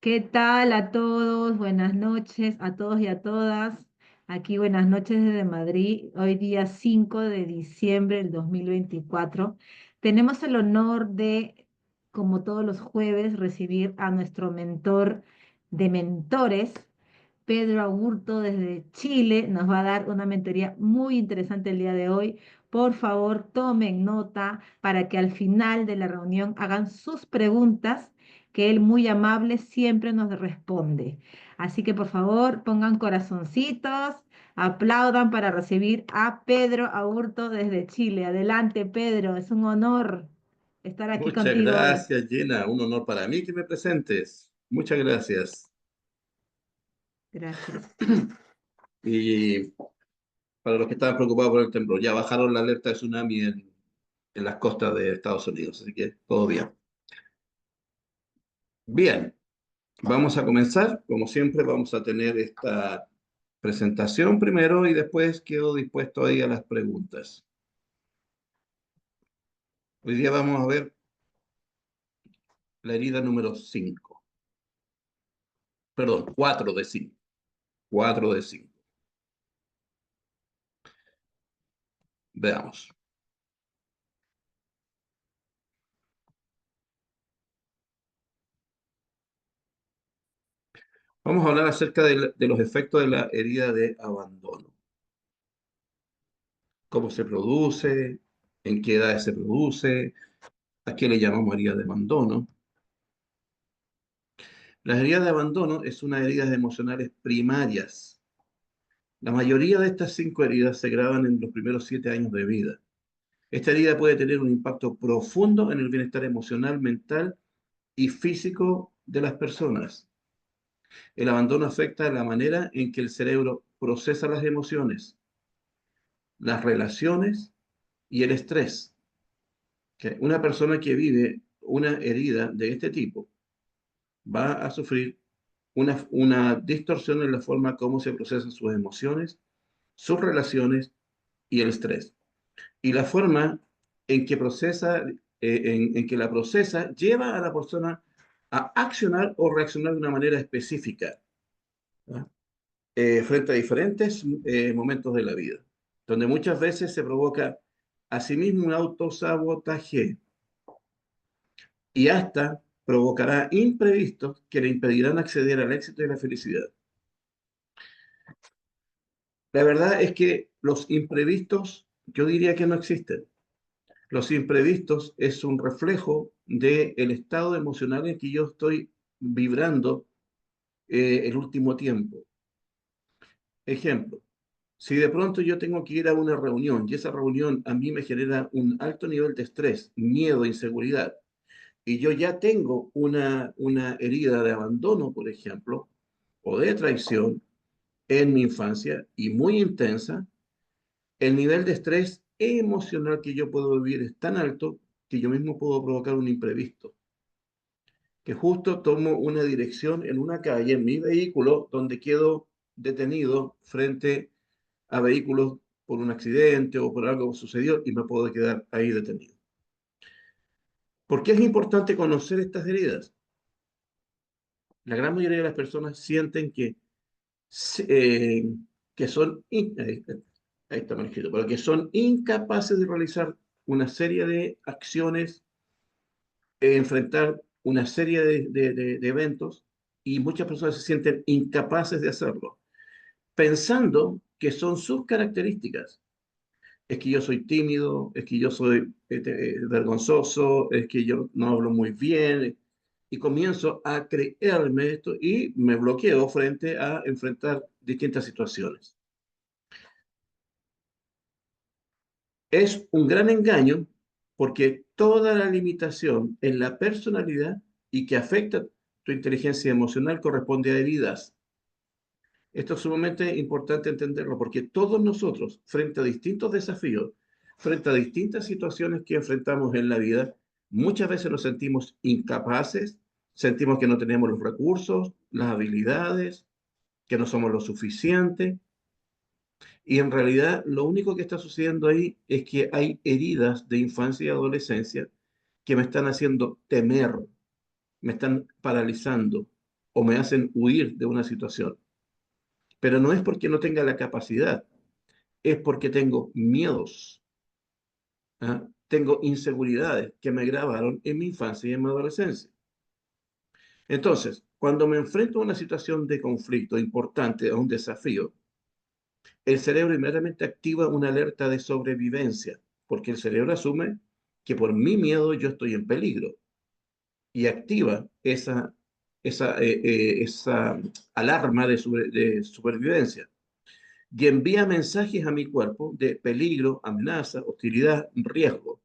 ¿Qué tal a todos? Buenas noches a todos y a todas. Aquí buenas noches desde Madrid. Hoy día 5 de diciembre del 2024. Tenemos el honor de, como todos los jueves, recibir a nuestro mentor de mentores, Pedro Aburto desde Chile. Nos va a dar una mentoría muy interesante el día de hoy. Por favor, tomen nota para que al final de la reunión hagan sus preguntas que él muy amable siempre nos responde. Así que por favor pongan corazoncitos, aplaudan para recibir a Pedro Aburto desde Chile. Adelante, Pedro, es un honor estar aquí Muchas contigo hoy. gracias, Gina. Un honor para mí que me presentes. Muchas gracias. Gracias. Y para los que estaban preocupados por el temblor, ya bajaron la alerta de tsunami en las costas de Estados Unidos, así que todo bien. Bien, vamos a comenzar. Como siempre, vamos a tener esta presentación primero y después quedo dispuesto ahí a las preguntas. Hoy día vamos a ver la herida número 5. Perdón, 4 de 5. 4 de 5. Veamos. Vamos a hablar acerca de los efectos de la herida de abandono. Cómo se produce, en qué edades se produce, a qué le llamamos herida de abandono. Las heridas de abandono es una herida emocionales primarias. La mayoría de estas 5 heridas se graban en los primeros 7 años de vida. Esta herida puede tener un impacto profundo en el bienestar emocional, mental y físico de las personas. El abandono afecta la manera en que el cerebro procesa las emociones, las relaciones y el estrés. Que una persona que vive una herida de este tipo va a sufrir una distorsión en la forma como se procesan sus emociones, sus relaciones y el estrés. Y la forma en que en que la procesa lleva a la persona a accionar o reaccionar de una manera específica, ¿no? Frente a diferentes momentos de la vida, donde muchas veces se provoca asimismo un autosabotaje y hasta provocará imprevistos que le impedirán acceder al éxito y la felicidad. La verdad es que los imprevistos, yo diría que no existen. Los imprevistos es un reflejo del estado emocional en que yo estoy vibrando el último tiempo. Ejemplo, si de pronto yo tengo que ir a una reunión y esa reunión a mí me genera un alto nivel de estrés, miedo, inseguridad, y yo ya tengo una herida de abandono, por ejemplo, o de traición en mi infancia y muy intensa, el nivel de estrés emocional que yo puedo vivir es tan alto que yo mismo puedo provocar un imprevisto, que justo tomo una dirección en una calle, en mi vehículo, donde quedo detenido frente a vehículos por un accidente o por algo que sucedió y me puedo quedar ahí detenido. ¿Por qué es importante conocer estas heridas? La gran mayoría de las personas sienten eh, que ahí está mal escrito, pero que son incapaces de realizar una serie de acciones, enfrentar una serie de eventos y muchas personas se sienten incapaces de hacerlo, pensando que son sus características. Es que yo soy tímido, es que yo soy vergonzoso, es que yo no hablo muy bien, y comienzo a creerme esto y me bloqueo frente a enfrentar distintas situaciones. Es un gran engaño porque toda la limitación en la personalidad y que afecta tu inteligencia emocional corresponde a heridas. Esto es sumamente importante entenderlo porque todos nosotros, frente a distintos desafíos, frente a distintas situaciones que enfrentamos en la vida, muchas veces nos sentimos incapaces, sentimos que no tenemos los recursos, las habilidades, que no somos lo suficiente. Y en realidad lo único que está sucediendo ahí es que hay heridas de infancia y adolescencia que me están haciendo temer, me están paralizando. o me hacen huir de una situación. Pero no es porque no tenga la capacidad, es porque tengo miedos, ¿ah? Tengo inseguridades que me grabaron en mi infancia y en mi adolescencia. Entonces, cuando me enfrento a una situación de conflicto importante, a un desafío, el cerebro inmediatamente activa una alerta de sobrevivencia, porque el cerebro asume que por mi miedo yo estoy en peligro y activa esa alarma de supervivencia y envía mensajes a mi cuerpo de peligro, amenaza, hostilidad, riesgo.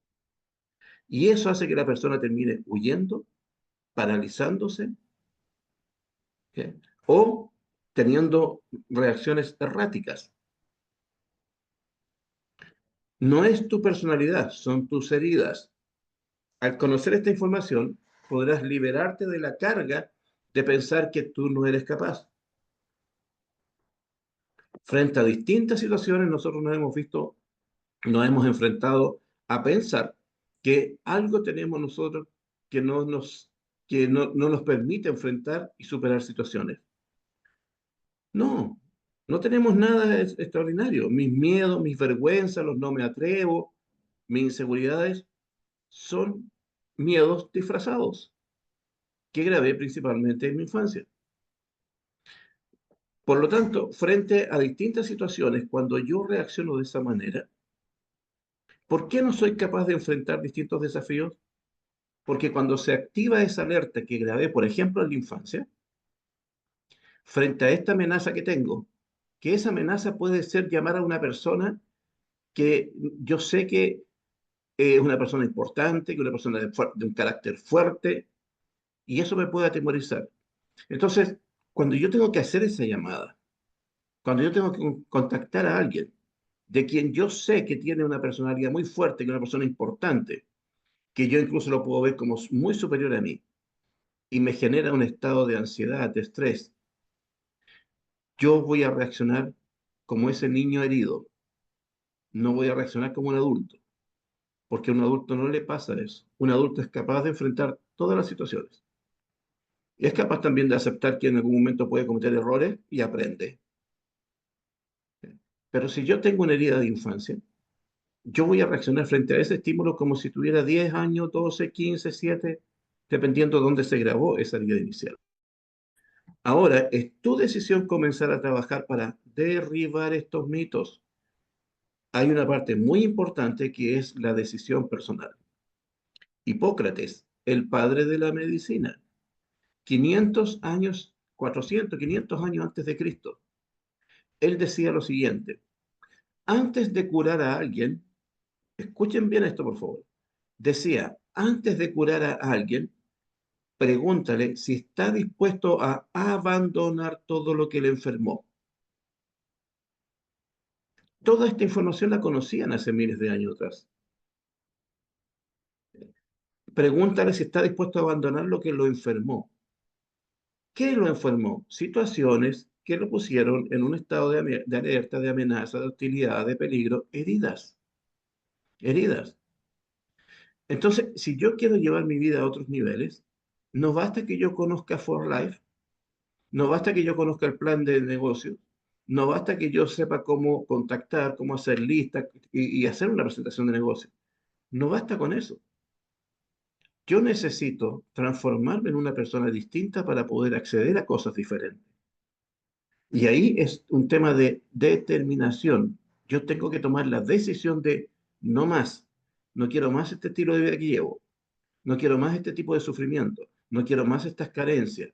Y eso hace que la persona termine huyendo, paralizándose, ¿ok? O teniendo reacciones erráticas. No es tu personalidad, son tus heridas. Al conocer esta información, podrás liberarte de la carga de pensar que tú no eres capaz. Frente a distintas situaciones, nosotros nos hemos enfrentado a pensar que algo tenemos nosotros que no nos permite enfrentar y superar situaciones. No, no tenemos nada extraordinario. Mis miedos, mis vergüenzas, los no me atrevo, mis inseguridades son miedos disfrazados que grabé principalmente en mi infancia. Por lo tanto, frente a distintas situaciones, cuando yo reacciono de esa manera, ¿por qué no soy capaz de enfrentar distintos desafíos? Porque cuando se activa esa alerta que grabé, por ejemplo, en la infancia, frente a esta amenaza que tengo, que esa amenaza puede ser llamar a una persona que yo sé que es una persona importante, que es una persona de un carácter fuerte, y eso me puede atemorizar. Entonces, cuando yo tengo que hacer esa llamada, cuando yo tengo que contactar a alguien de quien yo sé que tiene una personalidad muy fuerte, que es una persona importante, que yo incluso lo puedo ver como muy superior a mí, y me genera un estado de ansiedad, de estrés, yo voy a reaccionar como ese niño herido, no voy a reaccionar como un adulto, porque a un adulto no le pasa eso. Un adulto es capaz de enfrentar todas las situaciones. Y es capaz también de aceptar que en algún momento puede cometer errores y aprende. Pero si yo tengo una herida de infancia, yo voy a reaccionar frente a ese estímulo como si tuviera 10 años, 12, 15, 7, dependiendo de dónde se grabó esa herida inicial. Ahora es tu decisión comenzar a trabajar para derribar estos mitos. Hay una parte muy importante que es la decisión personal. Hipócrates, el padre de la medicina, 500 años, 400, 500 años antes de Cristo, él decía lo siguiente: antes de curar a alguien, escuchen bien esto por favor, decía, antes de curar a alguien, pregúntale si está dispuesto a abandonar todo lo que le enfermó. Toda esta información la conocían hace miles de años atrás. Pregúntale si está dispuesto a abandonar lo que lo enfermó. ¿Qué lo enfermó? Situaciones que lo pusieron en un estado de alerta, de amenaza, de hostilidad, de peligro, heridas, heridas. Entonces, si yo quiero llevar mi vida a otros niveles, no basta que yo conozca For Life, no basta que yo conozca el plan de negocio, no basta que yo sepa cómo contactar, cómo hacer listas y hacer una presentación de negocio. No basta con eso. Yo necesito transformarme en una persona distinta para poder acceder a cosas diferentes. Y ahí es un tema de determinación. Yo tengo que tomar la decisión de no más. No quiero más este estilo de vida que llevo. No quiero más este tipo de sufrimiento. No quiero más estas carencias.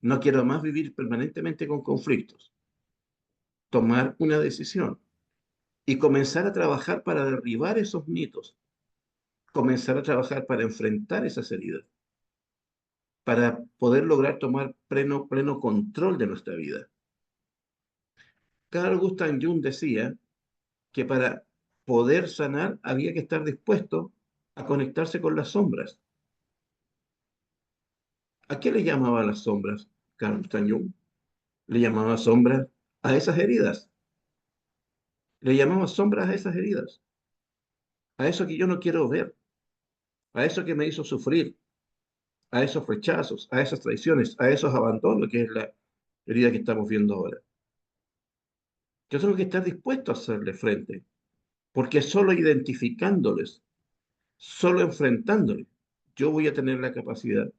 No quiero más vivir permanentemente con conflictos. Tomar una decisión y comenzar a trabajar para derribar esos mitos. Comenzar a trabajar para enfrentar esas heridas. Para poder lograr tomar pleno control de nuestra vida. Carl Gustav Jung decía que para poder sanar había que estar dispuesto a conectarse con las sombras. ¿A qué le llamaba las sombras Carl Gustav Jung? Le llamaba sombras a esas heridas. Le llamaba sombras a esas heridas. A eso que yo no quiero ver. A eso que me hizo sufrir. a esos rechazos, a esas traiciones, a esos abandonos, que es la herida que estamos viendo ahora. Yo tengo que estar dispuesto a hacerle frente, porque solo identificándoles, solo enfrentándoles, yo voy a tener la capacidad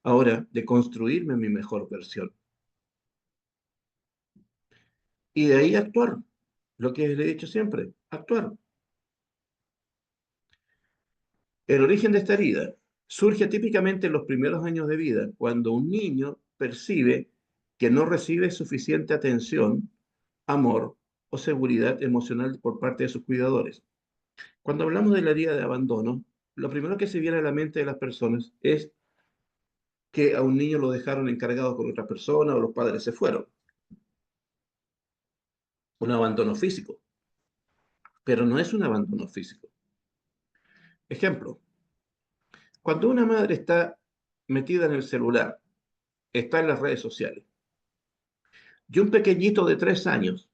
ahora de construirme mi mejor versión. Y de ahí actuar, lo que le he dicho siempre, actuar. El origen de esta herida surge típicamente en los primeros años de vida, cuando un niño percibe que no recibe suficiente atención, amor o seguridad emocional por parte de sus cuidadores. Cuando hablamos de la herida de abandono, lo primero que se viene a la mente de las personas es que a un niño lo dejaron encargado con otra persona o los padres se fueron. Un abandono físico, pero no es un abandono físico. Ejemplo, cuando una madre está metida en el celular, está en las redes sociales, y un pequeñito de 3 años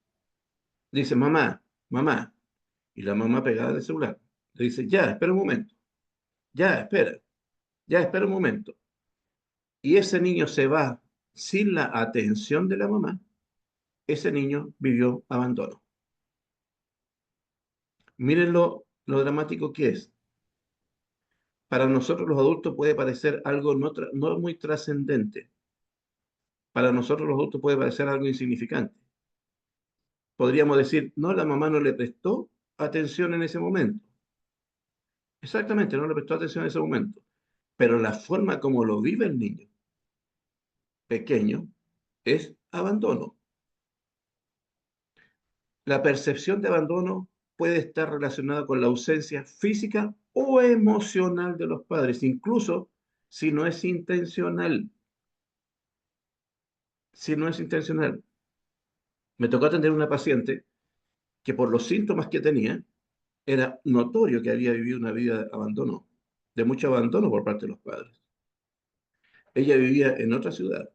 dice, mamá, mamá, y la mamá pegada en el celular, le dice, ya, espera un momento, ya, espera, ya, espera un momento. Y ese niño se va sin la atención de la mamá, ese niño vivió abandono. Miren lo dramático que es. Para nosotros los adultos puede parecer algo no muy trascendente. Para nosotros los adultos puede parecer algo insignificante. Podríamos decir, no, la mamá no le prestó atención en ese momento. Exactamente, no le prestó atención en ese momento. Pero la forma como lo vive el niño pequeño es abandono. La percepción de abandono puede estar relacionada con la ausencia física o emocional de los padres, incluso si no es intencional. Si no es intencional. Me tocó atender a una paciente que por los síntomas que tenía, era notorio que había vivido una vida de abandono, de mucho abandono por parte de los padres. Ella vivía en otra ciudad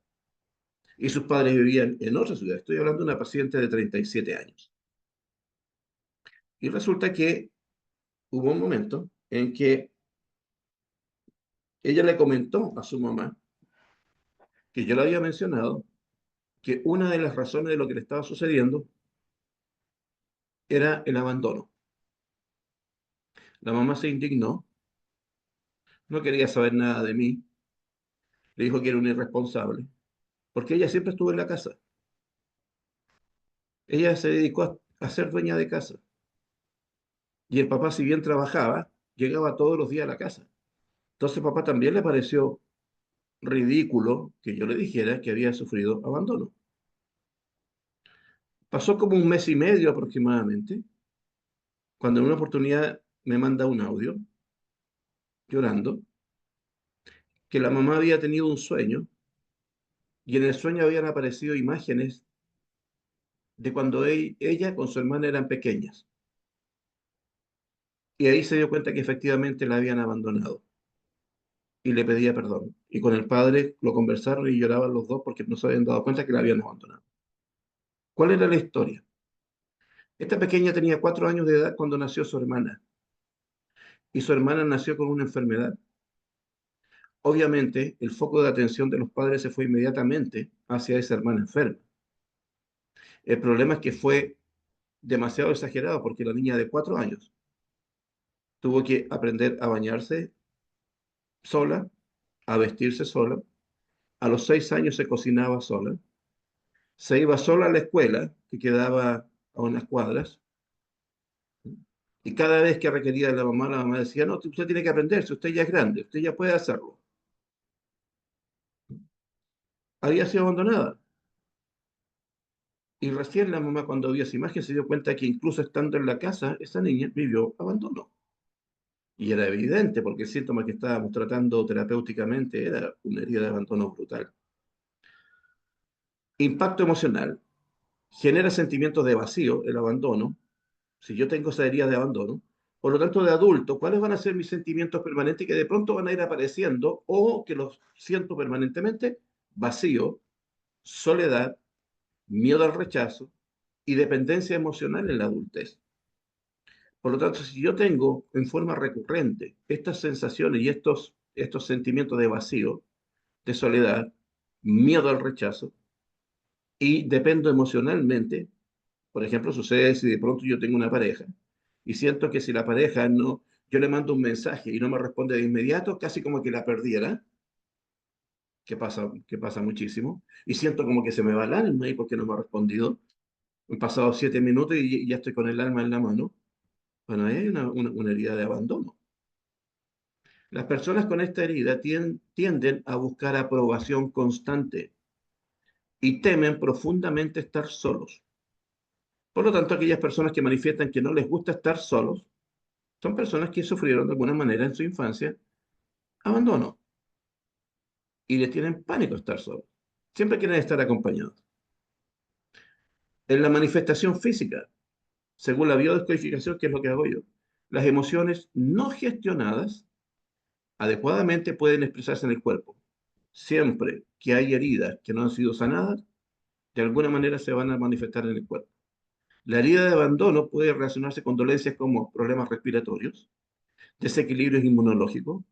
y sus padres vivían en otra ciudad. Estoy hablando de una paciente de 37 años. Y resulta que hubo un momento en que ella le comentó a su mamá que yo le había mencionado que una de las razones de lo que le estaba sucediendo era el abandono. La mamá se indignó, no quería saber nada de mí, le dijo que era un irresponsable, porque ella siempre estuvo en la casa. Ella se dedicó a ser dueña de casa. Y el papá, si bien trabajaba, llegaba todos los días a la casa. Entonces, papá también le pareció ridículo que yo le dijera que había sufrido abandono. Pasó como un mes y medio aproximadamente, cuando en una oportunidad me manda un audio llorando, que la mamá había tenido un sueño y en el sueño habían aparecido imágenes de cuando ella con su hermana eran pequeñas. Y ahí se dio cuenta que efectivamente la habían abandonado y le pedía perdón. Y con el padre lo conversaron y lloraban los dos porque no se habían dado cuenta que la habían abandonado. ¿Cuál era la historia? Esta pequeña tenía 4 años de edad cuando nació su hermana y su hermana nació con una enfermedad. Obviamente, el foco de atención de los padres se fue inmediatamente hacia esa hermana enferma. El problema es que fue demasiado exagerado porque la niña de 4 años tuvo que aprender a bañarse sola, a vestirse sola. A los 6 años se cocinaba sola. Se iba sola a la escuela, que quedaba a unas cuadras. Y cada vez que requería de la mamá decía, no, usted tiene que aprender, si usted ya es grande, usted ya puede hacerlo. Había sido abandonada. Y recién la mamá cuando vio esa imagen se dio cuenta que incluso estando en la casa, esa niña vivió abandono. Y era evidente porque el síntoma que estábamos tratando terapéuticamente era una herida de abandono brutal. Impacto emocional. Genera sentimientos de vacío, el abandono. Si yo tengo esa herida de abandono, por lo tanto de adulto, ¿cuáles van a ser mis sentimientos permanentes que de pronto van a ir apareciendo o que los siento permanentemente? Vacío, soledad, miedo al rechazo y dependencia emocional en la adultez. Por lo tanto, si yo tengo en forma recurrente estas sensaciones y estos sentimientos de vacío, de soledad, miedo al rechazo y dependo emocionalmente. Por ejemplo, sucede si de pronto yo tengo una pareja y siento que si la pareja no, yo le mando un mensaje y no me responde de inmediato, casi como que la perdiera, que pasa muchísimo, y siento como que se me va el alma y porque no me ha respondido. Han pasado 7 minutos y ya estoy con el alma en la mano. Bueno, ahí hay una herida de abandono. Las personas con esta herida tienden a buscar aprobación constante y temen profundamente estar solos. Por lo tanto, aquellas personas que manifiestan que no les gusta estar solos son personas que sufrieron de alguna manera en su infancia abandono y le tienen pánico a estar solos. Siempre quieren estar acompañados. En la manifestación física, según la biodescodificación, que es lo que hago yo, las emociones no gestionadas adecuadamente pueden expresarse en el cuerpo. Siempre que hay heridas que no han sido sanadas, de alguna manera se van a manifestar en el cuerpo. La herida de abandono puede relacionarse con dolencias como problemas respiratorios, desequilibrios inmunológicos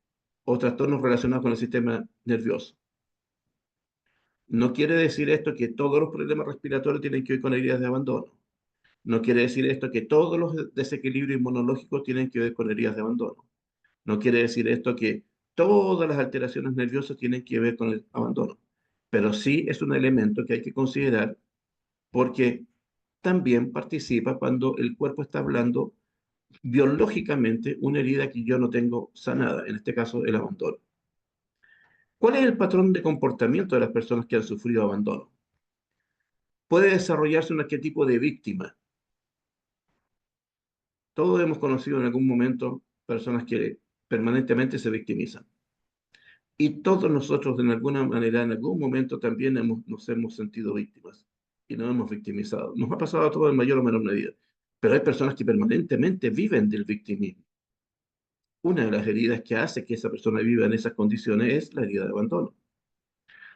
o trastornos relacionados con el sistema nervioso. No quiere decir esto que todos los problemas respiratorios tienen que ver con heridas de abandono. No quiere decir esto que todos los desequilibrios inmunológicos tienen que ver con heridas de abandono. No quiere decir esto que todas las alteraciones nerviosas tienen que ver con el abandono. Pero sí es un elemento que hay que considerar porque también participa cuando el cuerpo está hablando biológicamente una herida que yo no tengo sanada, en este caso el abandono. ¿Cuál es el patrón de comportamiento de las personas que han sufrido abandono? Puede desarrollarse un arquetipo de víctima. Todos hemos conocido en algún momento personas que permanentemente se victimizan. Y todos nosotros, de alguna manera, en algún momento también nos hemos sentido víctimas y nos hemos victimizado. Nos ha pasado a todos en mayor o menor medida. Pero hay personas que permanentemente viven del victimismo. Una de las heridas que hace que esa persona viva en esas condiciones es la herida de abandono.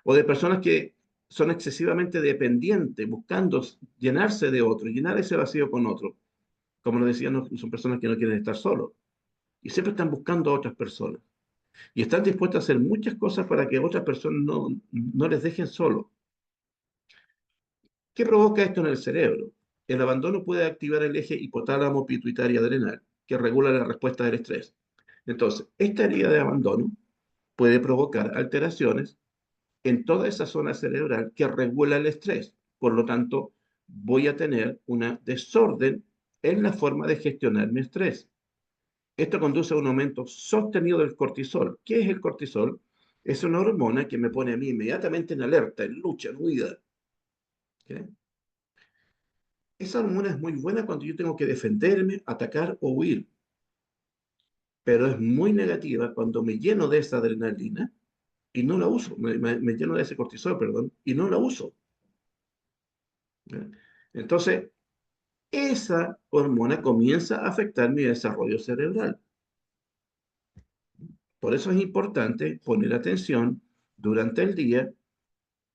O de personas que son excesivamente dependientes, buscando llenarse de otro, llenar ese vacío con otro. Como lo decía, son personas que no quieren estar solos y siempre están buscando a otras personas. Y están dispuestos a hacer muchas cosas para que otras personas no les dejen solos. ¿Qué provoca esto en el cerebro? El abandono puede activar el eje hipotálamo pituitario adrenal, que regula la respuesta del estrés. Entonces, esta herida de abandono puede provocar alteraciones en toda esa zona cerebral que regula el estrés. Por lo tanto, voy a tener una desorden en la forma de gestionar mi estrés. Esto conduce a un aumento sostenido del cortisol. ¿Qué es el cortisol? Es una hormona que me pone a mí inmediatamente en alerta, en lucha, en huida. ¿Okay? Esa hormona es muy buena cuando yo tengo que defenderme, atacar o huir, pero es muy negativa cuando me lleno de esa adrenalina y no la uso, me lleno de ese cortisol, perdón, y no la uso. ¿Okay? Entonces, esa hormona comienza a afectar mi desarrollo cerebral. Por eso es importante poner atención durante el día.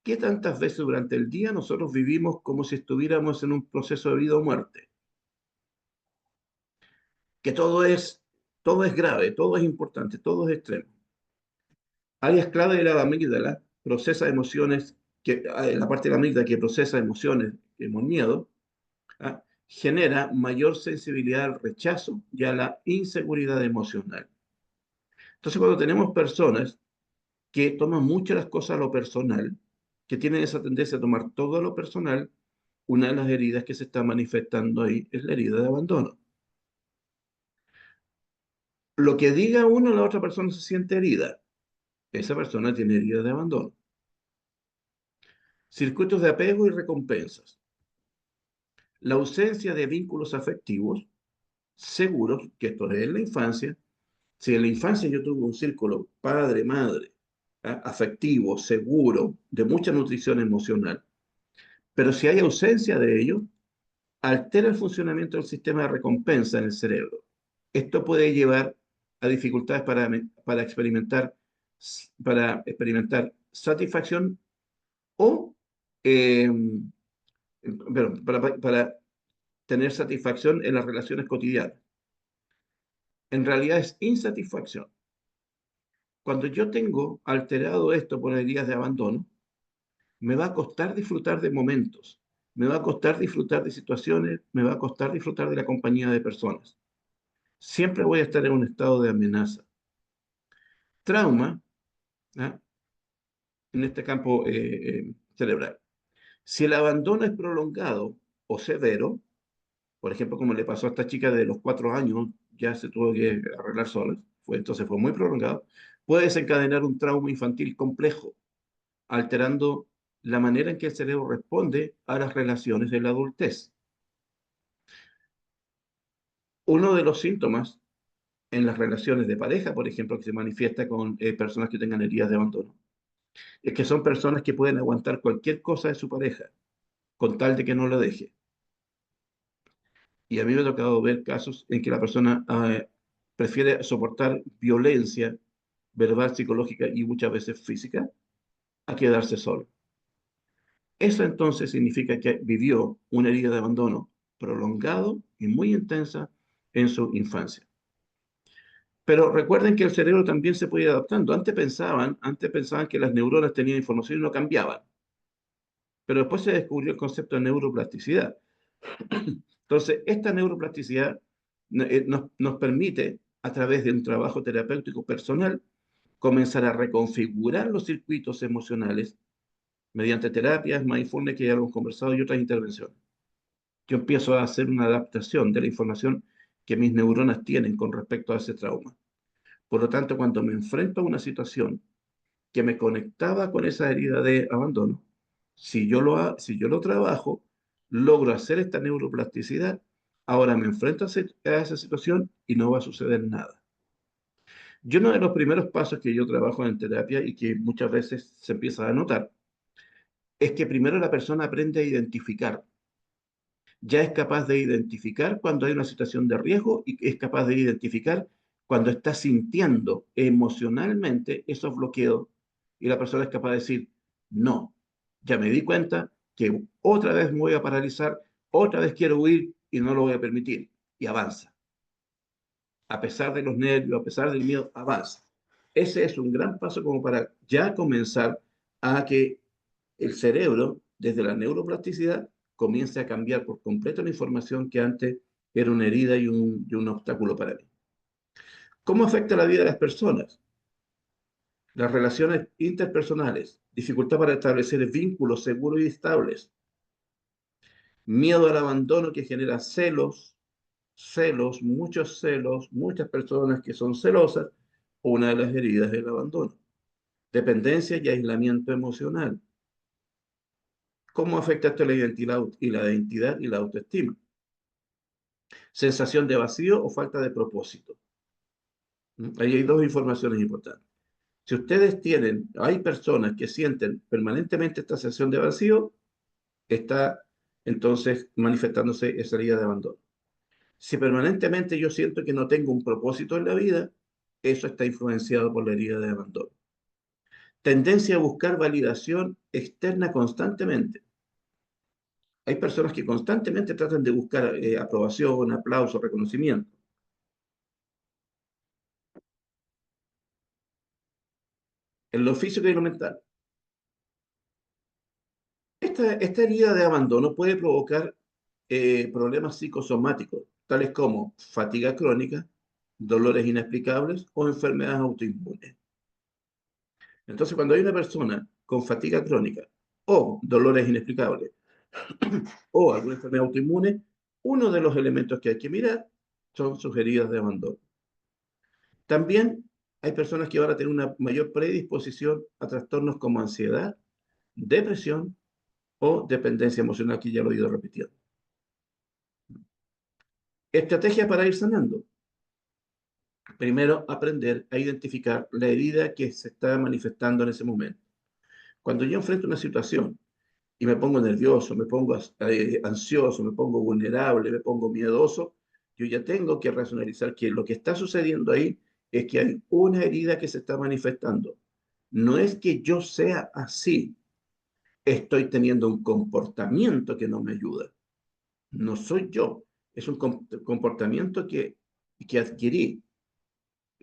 ¿Qué tantas veces durante el día nosotros vivimos como si estuviéramos en un proceso de vida o muerte? Que todo es grave, todo es importante, todo es extremo. Áreas clave de la amígdala procesa emociones, la parte de la amígdala que procesa emociones, como el miedo, ¿ah? Genera mayor sensibilidad al rechazo y a la inseguridad emocional. Entonces, cuando tenemos personas que toman mucho las cosas a lo personal, que tienen esa tendencia a tomar todo a lo personal, una de las heridas que se está manifestando ahí es la herida de abandono. Lo que diga uno, la otra persona se siente herida. Esa persona tiene herida de abandono. Circuitos de apego y recompensas. La ausencia de vínculos afectivos seguros, que esto es en la infancia. Si en la infancia yo tuve un círculo padre, madre, afectivo, seguro, de mucha nutrición emocional, pero si hay ausencia de ello, altera el funcionamiento del sistema de recompensa en el cerebro. Esto puede llevar a dificultades para experimentar satisfacción o eh, para tener satisfacción en las relaciones cotidianas. En realidad es insatisfacción. Cuando yo tengo alterado esto por heridas de abandono, me va a costar disfrutar de momentos, me va a costar disfrutar de situaciones, me va a costar disfrutar de la compañía de personas. Siempre voy a estar en un estado de amenaza. Trauma, ¿ah? En este campo cerebral. Si el abandono es prolongado o severo, por ejemplo, como le pasó a esta chica de los 4 años, ya se tuvo que arreglar sola, entonces fue muy prolongado, puede desencadenar un trauma infantil complejo, alterando la manera en que el cerebro responde a las relaciones de la adultez. Uno de los síntomas en las relaciones de pareja, por ejemplo, que se manifiesta con personas que tengan heridas de abandono, es que son personas que pueden aguantar cualquier cosa de su pareja, con tal de que no lo deje. Y a mí me ha tocado ver casos en que la persona prefiere soportar violencia verbal, psicológica y muchas veces física a quedarse solo. Eso entonces significa que vivió una herida de abandono prolongado y muy intensa en su infancia. Pero recuerden que el cerebro también se puede ir adaptando. Antes pensaban que las neuronas tenían información y no cambiaban. Pero después se descubrió el concepto de neuroplasticidad. Entonces, esta neuroplasticidad nos permite, a través de un trabajo terapéutico personal, comenzar a reconfigurar los circuitos emocionales mediante terapias, mindfulness que ya hemos conversado y otras intervenciones. Yo empiezo a hacer una adaptación de la información que mis neuronas tienen con respecto a ese trauma. Por lo tanto, cuando me enfrento a una situación que me conectaba con esa herida de abandono, si yo lo trabajo, logro hacer esta neuroplasticidad, ahora me enfrento a esa situación y no va a suceder nada. Y uno de los primeros pasos que yo trabajo en terapia y que muchas veces se empieza a notar es que primero la persona aprende a identificar. Ya es capaz de identificar cuando hay una situación de riesgo y es capaz de identificar cuando está sintiendo emocionalmente esos bloqueos y la persona es capaz de decir, no, ya me di cuenta que otra vez me voy a paralizar, otra vez quiero huir y no lo voy a permitir. Y avanza. A pesar de los nervios, a pesar del miedo, avanza. Ese es un gran paso como para ya comenzar a que el cerebro, desde la neuroplasticidad, comience a cambiar por completo la información que antes era una herida y un obstáculo para mí. ¿Cómo afecta la vida de las personas? Las relaciones interpersonales, dificultad para establecer vínculos seguros y estables, miedo al abandono que genera celos, muchas personas que son celosas, una de las heridas del abandono, dependencia y aislamiento emocional. ¿Cómo afecta esto la identidad y la autoestima? Sensación de vacío o falta de propósito. Ahí hay dos informaciones importantes. Si ustedes hay personas que sienten permanentemente esta sensación de vacío, está entonces manifestándose esa herida de abandono. Si permanentemente yo siento que no tengo un propósito en la vida, eso está influenciado por la herida de abandono. Tendencia a buscar validación externa constantemente. Hay personas que constantemente tratan de buscar aprobación, aplauso, reconocimiento. En lo físico y lo mental. Esta herida de abandono puede provocar problemas psicosomáticos, tales como fatiga crónica, dolores inexplicables o enfermedades autoinmunes. Entonces, cuando hay una persona con fatiga crónica o dolores inexplicables o alguna enfermedad autoinmune, uno de los elementos que hay que mirar son sus heridas de abandono. También hay personas que van a tener una mayor predisposición a trastornos como ansiedad, depresión o dependencia emocional, que ya lo he ido repitiendo. Estrategias para ir sanando. Primero, aprender a identificar la herida que se está manifestando en ese momento. Cuando yo enfrento una situación y me pongo nervioso, me pongo ansioso, me pongo vulnerable, me pongo miedoso, yo ya tengo que racionalizar que lo que está sucediendo ahí es que hay una herida que se está manifestando. No es que yo sea así, estoy teniendo un comportamiento que no me ayuda. No soy yo, es un comportamiento que adquirí.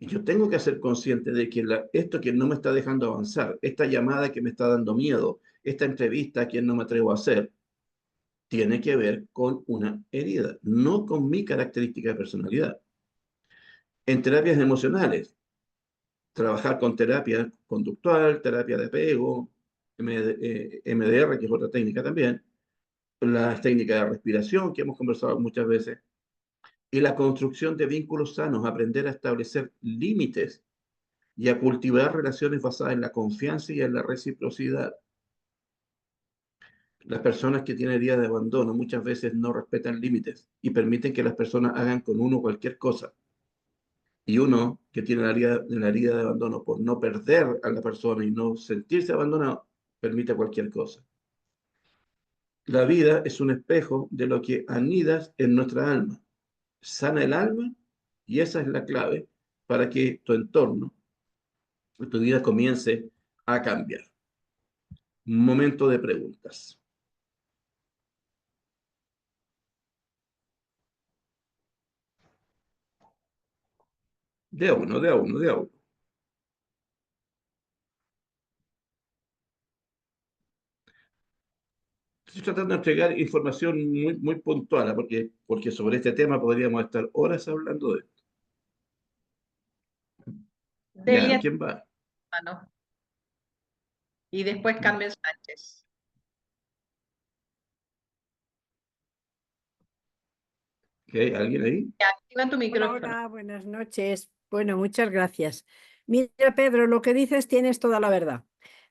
Y yo tengo que ser consciente de que esto que no me está dejando avanzar, esta llamada que me está dando miedo, esta entrevista que no me atrevo a hacer, tiene que ver con una herida, no con mi característica de personalidad. En terapias emocionales, trabajar con terapia conductual, terapia de apego, MDR, que es otra técnica también, las técnicas de respiración que hemos conversado muchas veces, y la construcción de vínculos sanos, aprender a establecer límites y a cultivar relaciones basadas en la confianza y en la reciprocidad. Las personas que tienen heridas de abandono muchas veces no respetan límites y permiten que las personas hagan con uno cualquier cosa. Y uno que tiene la herida de abandono por no perder a la persona y no sentirse abandonado, permite cualquier cosa. La vida es un espejo de lo que anidas en nuestra alma. Sana el alma y esa es la clave para que tu entorno, tu vida comience a cambiar. Momento de preguntas. De a uno, de a uno, de a uno. Estoy tratando de entregar información muy puntual, porque sobre este tema podríamos estar horas hablando de esto. Ya, Delia, ¿quién va? mano. Y después Carmen Sánchez. ¿Ok? ¿Alguien ahí? Activa tu Hola, micrófono. hola, buenas noches. Bueno, muchas gracias. Mira, Pedro, lo que dices tienes toda la verdad.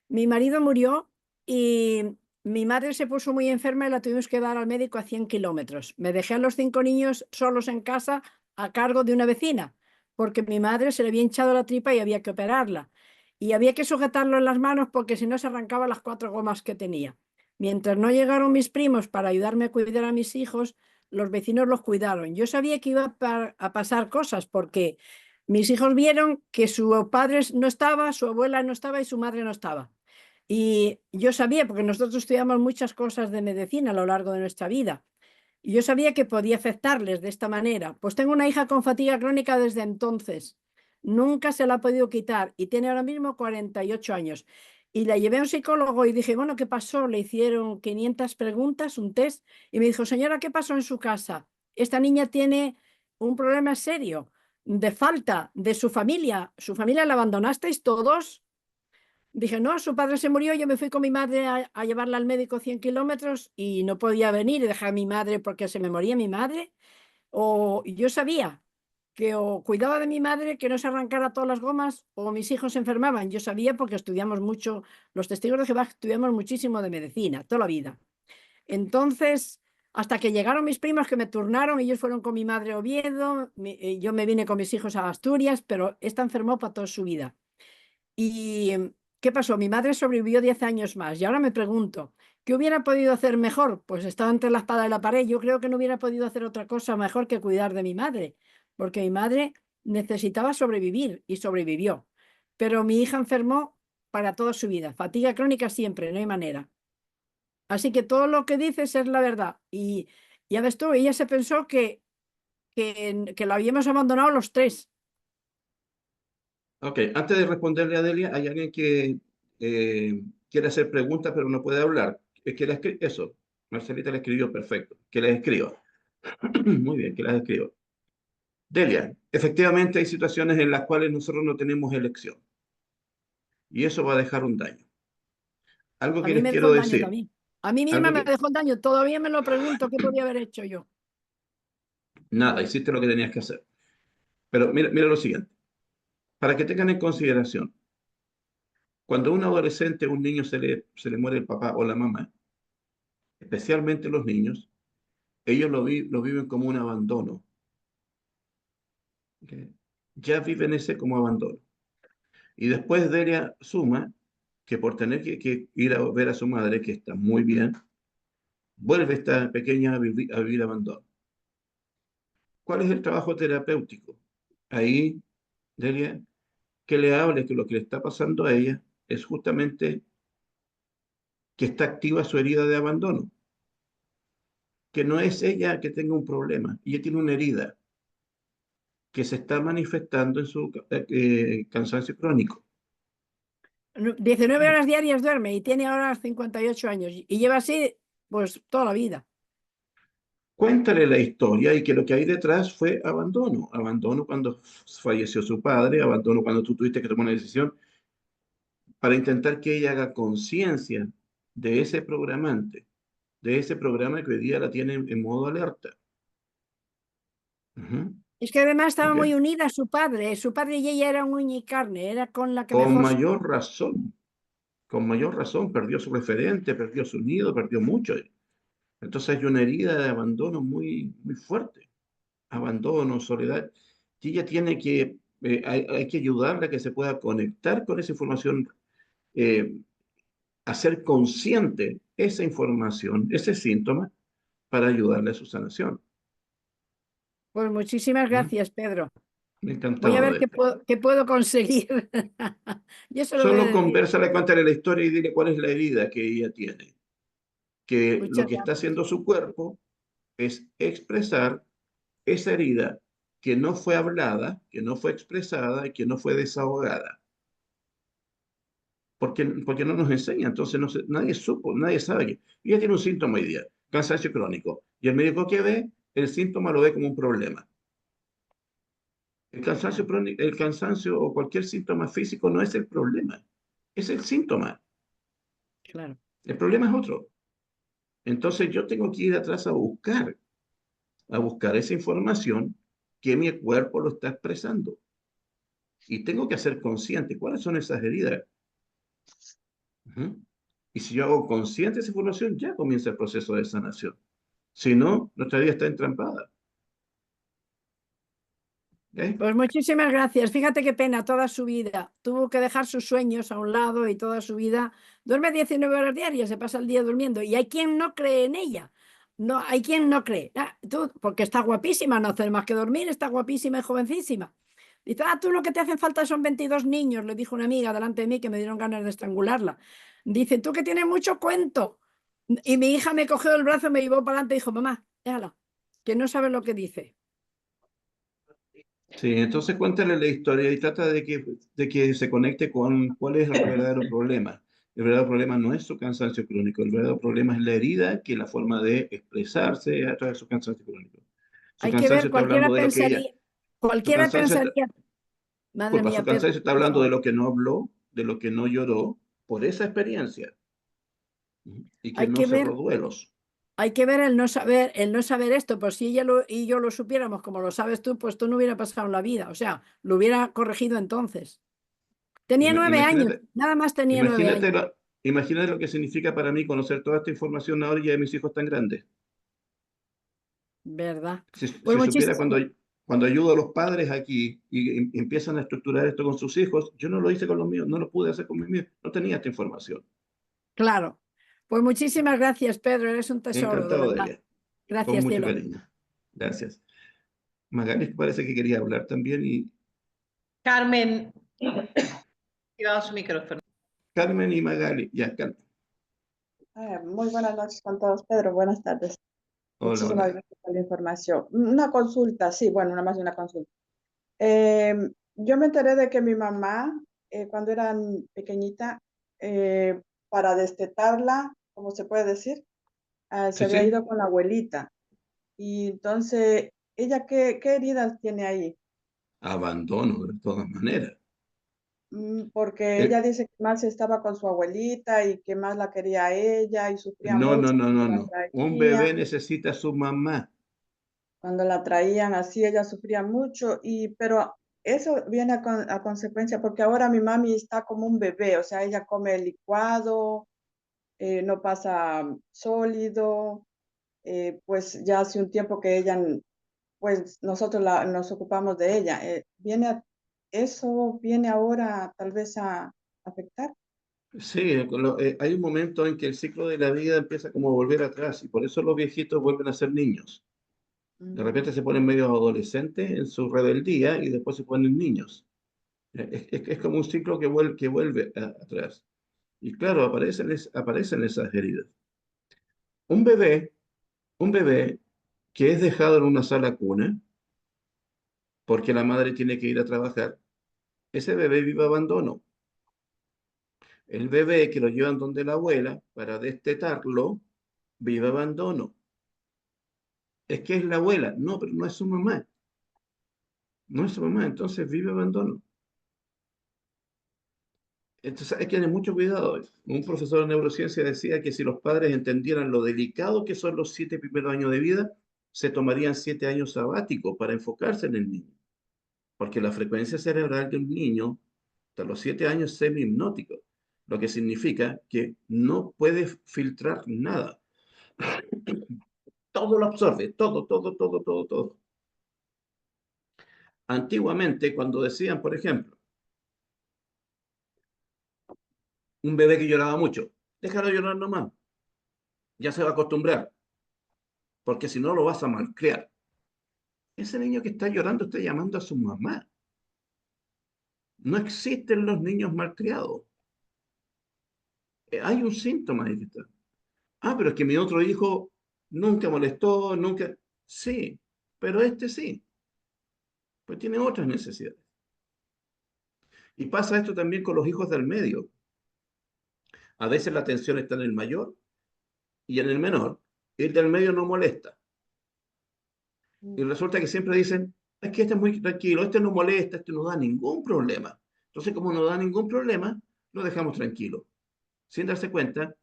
Mi marido murió y mi madre se puso muy enferma y la tuvimos que dar al médico a 100 kilómetros. Me dejé a los 5 niños solos en casa a cargo de una vecina, porque mi madre se le había hinchado la tripa y había que operarla. Y había que sujetarlo en las manos porque si no se arrancaba las 4 gomas que tenía. Mientras no llegaron mis primos para ayudarme a cuidar a mis hijos, los vecinos los cuidaron. Yo sabía que iba a pasar cosas porque mis hijos vieron que su padre no estaba, su abuela no estaba y su madre no estaba. Y yo sabía, porque nosotros estudiamos muchas cosas de medicina a lo largo de nuestra vida, y yo sabía que podía afectarles de esta manera. Pues tengo una hija con fatiga crónica desde entonces. Nunca se la ha podido quitar y tiene ahora mismo 48 años. Y la llevé a un psicólogo y dije, bueno, ¿qué pasó? Le hicieron 500 preguntas, un test, y me dijo, señora, ¿qué pasó en su casa? Esta niña tiene un problema serio de falta de su familia. ¿Su familia la abandonasteis todos? Dije, no, su padre se murió, yo me fui con mi madre a llevarla al médico 100 kilómetros y no podía venir y dejar a mi madre porque se me moría mi madre. O yo sabía que o cuidaba de mi madre, que no se arrancara todas las gomas, o mis hijos se enfermaban. Yo sabía porque estudiamos mucho, los testigos de Jehová estudiamos muchísimo de medicina, toda la vida. Entonces, hasta que llegaron mis primos que me turnaron, ellos fueron con mi madre a Oviedo, yo me vine con mis hijos a Asturias, pero esta enfermó para toda su vida. ¿Y qué pasó? Mi madre sobrevivió 10 años más y ahora me pregunto, ¿qué hubiera podido hacer mejor? Pues estaba entre la espada y la pared. Yo creo que no hubiera podido hacer otra cosa mejor que cuidar de mi madre, porque mi madre necesitaba sobrevivir y sobrevivió. Pero mi hija enfermó para toda su vida, fatiga crónica siempre, no hay manera. Así que todo lo que dices es la verdad. Y ya ves tú, ella se pensó que la habíamos abandonado los tres. Ok, antes de responderle a Delia, hay alguien que quiere hacer preguntas pero no puede hablar. Es que eso, Marcelita le escribió perfecto. Que les escriba. Muy bien, que las escriba. Delia, efectivamente hay situaciones en las cuales nosotros no tenemos elección y eso va a dejar un daño. Algo A que mí les me dejó quiero el daño decir, también. A mí misma algo me que, dejó el daño. Todavía me lo pregunto qué podía haber hecho yo. nada, hiciste lo que tenías que hacer. Pero mira lo siguiente, para que tengan en consideración, cuando a un adolescente o un niño se le muere el papá o la mamá, especialmente los niños, ellos lo viven como un abandono. ¿Ok? Ya viven ese como abandono. Y después Delia suma que por tener que ir a ver a su madre, que está muy bien, vuelve esta pequeña a vivir abandono. ¿Cuál es el trabajo terapéutico? Ahí, Delia, que le hable que lo que le está pasando a ella es justamente que está activa su herida de abandono, que no es ella que tenga un problema, ella tiene una herida. que se está manifestando en su cansancio crónico. 19 horas diarias duerme y tiene ahora 58 años y lleva así pues toda la vida. Cuéntale la historia y que lo que hay detrás fue abandono. Abandono cuando falleció su padre, abandono cuando tú tuviste que tomar una decisión para intentar que ella haga conciencia de ese programante, de ese programa que hoy día la tiene en modo alerta. Ujú. Es que además estaba ¿Ok? muy unida a su padre y ella eran uña y carne, era con la que mejor Con mayor razón, perdió su referente, perdió su nido, perdió mucho. Entonces hay una herida de abandono muy, muy fuerte, abandono, soledad, que ella tiene que, hay que ayudarla a que se pueda conectar con esa información, eh, hacer consciente esa información, ese síntoma, para ayudarle a su sanación. Pues muchísimas ¿Mm? gracias, Pedro. Me Voy a encantado ver de esto. qué puedo conseguir. Yo se lo voy a Solo decir. convérsale, cuéntale la historia y dile cuál es la herida que ella tiene. Que lo Muchas que está gracias. haciendo su cuerpo es expresar esa herida que no fue hablada, que no fue expresada y que no fue desahogada. Porque no nos enseña, entonces nadie supo, nadie sabe que ella tiene un síntoma hoy día, cansancio crónico, y el médico que ve, el síntoma lo ve como un problema. Claro, El cansancio o cualquier síntoma físico no es el problema, es el síntoma. claro. El problema es otro. Entonces yo tengo que ir atrás a buscar esa información que mi cuerpo lo está expresando. Y tengo que hacer consciente cuáles son esas heridas. Ujú. Y si yo hago consciente esa información, ya comienza el proceso de sanación. Si no, nuestra vida está entrampada. ¿Ok? Pues muchísimas gracias. Fíjate qué pena, toda su vida. Tuvo que dejar sus sueños a un lado y toda su vida. Duerme 19 horas diarias, se pasa el día durmiendo. Y hay quien no cree en ella. No, hay quien no cree. Tú, porque está guapísima, no hace más que dormir, está guapísima y jovencísima. Dice, tú lo que te hacen falta son 22 niños, le dijo una amiga delante de mí que me dieron ganas de estrangularla. Dice, tú que tienes mucho cuento. Y mi hija me cogió el brazo, me llevó para adelante y dijo, mamá, déjala, que no sabe lo que dice. Sí, entonces cuéntale la historia y trata de que se conecte con cuál es el verdadero problema. El verdadero problema no es su cansancio crónico, el verdadero problema es la herida, que es la forma de expresarse a través de su cansancio crónico. Su Hay que ver, cansancio está hablando de lo que ella, su cualquiera cansancio está, pensaría, madre disculpa, su mía, Pedro, cansancio está por hablando de favor. lo que no habló, de lo que no lloró por esa experiencia y que Hay no que cerró ver, duelos. hay que ver el no saber esto, pues si ella y yo lo supiéramos como lo sabes tú, pues tú no hubiera pasado en la vida, o sea, lo hubiera corregido entonces. Tenía 9 años, Imagínate, nada más tenía 9 años, imagínate, imagínate lo que significa para mí conocer toda esta información ahora y ya de mis hijos tan grandes. ¿verdad? Pues Si supiera muchísimo, cuando ayudo a los padres aquí y empiezan a estructurar esto con sus hijos, yo no lo hice con los míos, no lo pude hacer con mis míos, no tenía esta información. claro. Pues muchísimas gracias, Pedro, eres un tesoro, de Encantado de verdad. ella, con Gracias, mucho cielo. cariño. Gracias. Magali parece que quería hablar también y Carmen, activado su micrófono. Carmen y Magali, ya, Carmen. Muy buenas noches con todos. Pedro, buenas tardes. Hola, Muchísimas hola. gracias por la información. Una consulta, sí, bueno, nada más una consulta. Eh, yo me enteré de que mi mamá, cuando era pequeñita, para destetarla, ¿cómo se puede decir? Se Sí, había sí, ido con la abuelita. Y entonces, ¿ella qué heridas tiene ahí? abandono de todas maneras. Porque Eh, ella dice que más estaba con su abuelita y que más la quería a ella y sufría no, no, mucho no, no, cuando la no. Un bebé traía. necesita a su mamá. Cuando la traían así, ella sufría mucho, pero eso viene a consecuencia, porque ahora mi mami está como un bebé, o sea, ella come licuado, no pasa sólido, pues ya hace un tiempo que ella, pues nosotros nos ocupamos de ella. Eso viene ahora tal vez a afectar. Sí, hay un momento en que el ciclo de la vida empieza como a volver atrás y por eso los viejitos vuelven a ser niños. De repente Mm, se ponen medio adolescentes en su rebeldía y después se ponen niños. Es como un ciclo que vuelve atrás. Y claro, aparecen esas heridas. Un bebé, un bebé que es dejado en una sala cuna, porque la madre tiene que ir a trabajar, ese bebé vive abandono. El bebé que lo llevan donde la abuela para destetarlo, vive abandono. Es que es la abuela. No, pero no es su mamá. No es su mamá, entonces vive abandono. Entonces hay que tener mucho cuidado. Un profesor de neurociencia decía que si los padres entendieran lo delicado que son los 7 primeros años de vida, se tomarían 7 años sabáticos para enfocarse en el niño. Porque la frecuencia cerebral de un niño hasta los 7 años es semi-hipnótico, lo que significa que no puede filtrar nada. Todo lo absorbe, todo, todo, todo, todo, todo. Antiguamente, cuando decían, por ejemplo, un bebé que lloraba mucho, déjalo llorar nomás, ya se va a acostumbrar, porque si no lo vas a malcriar. Ese niño que está llorando está llamando a su mamá. No existen los niños malcriados. Hay un síntoma ahí que está. Ah, pero es que mi otro hijo nunca molestó, nunca. Sí, pero este sí, pues tiene otras necesidades. Y pasa esto también con los hijos del medio. A veces la atención está en el mayor y en el menor. El del medio no molesta. Y resulta que siempre dicen, es que este es muy tranquilo, este no molesta, este no da ningún problema. Entonces, como no da ningún problema, lo dejamos tranquilo, sin darse cuenta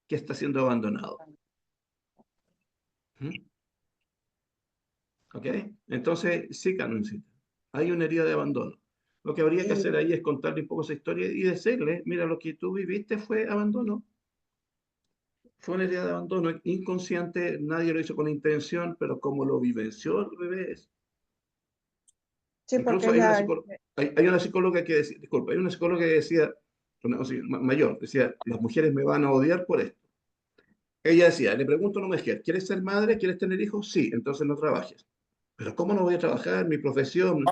que está siendo abandonado. ¿Mm? ¿Ok? Entonces, sí, Carmencita, hay una herida de abandono. Lo que habría que hacer ahí es contarle un poco esa historia y decirle, mira, lo que tú viviste fue abandono. Fue una herida de abandono inconsciente, nadie lo hizo con intención, pero como lo vivenció el bebé, Sí, porque incluso ella, hay una psicóloga que decía, disculpa, hay una psicóloga que decía, mayor, decía, las mujeres me van a odiar por esto. Ella decía, le pregunto a una mujer, ¿quieres ser madre? ¿Quieres tener hijos? Sí, entonces no trabajes. Pero ¿cómo no voy a trabajar? Mi profesión.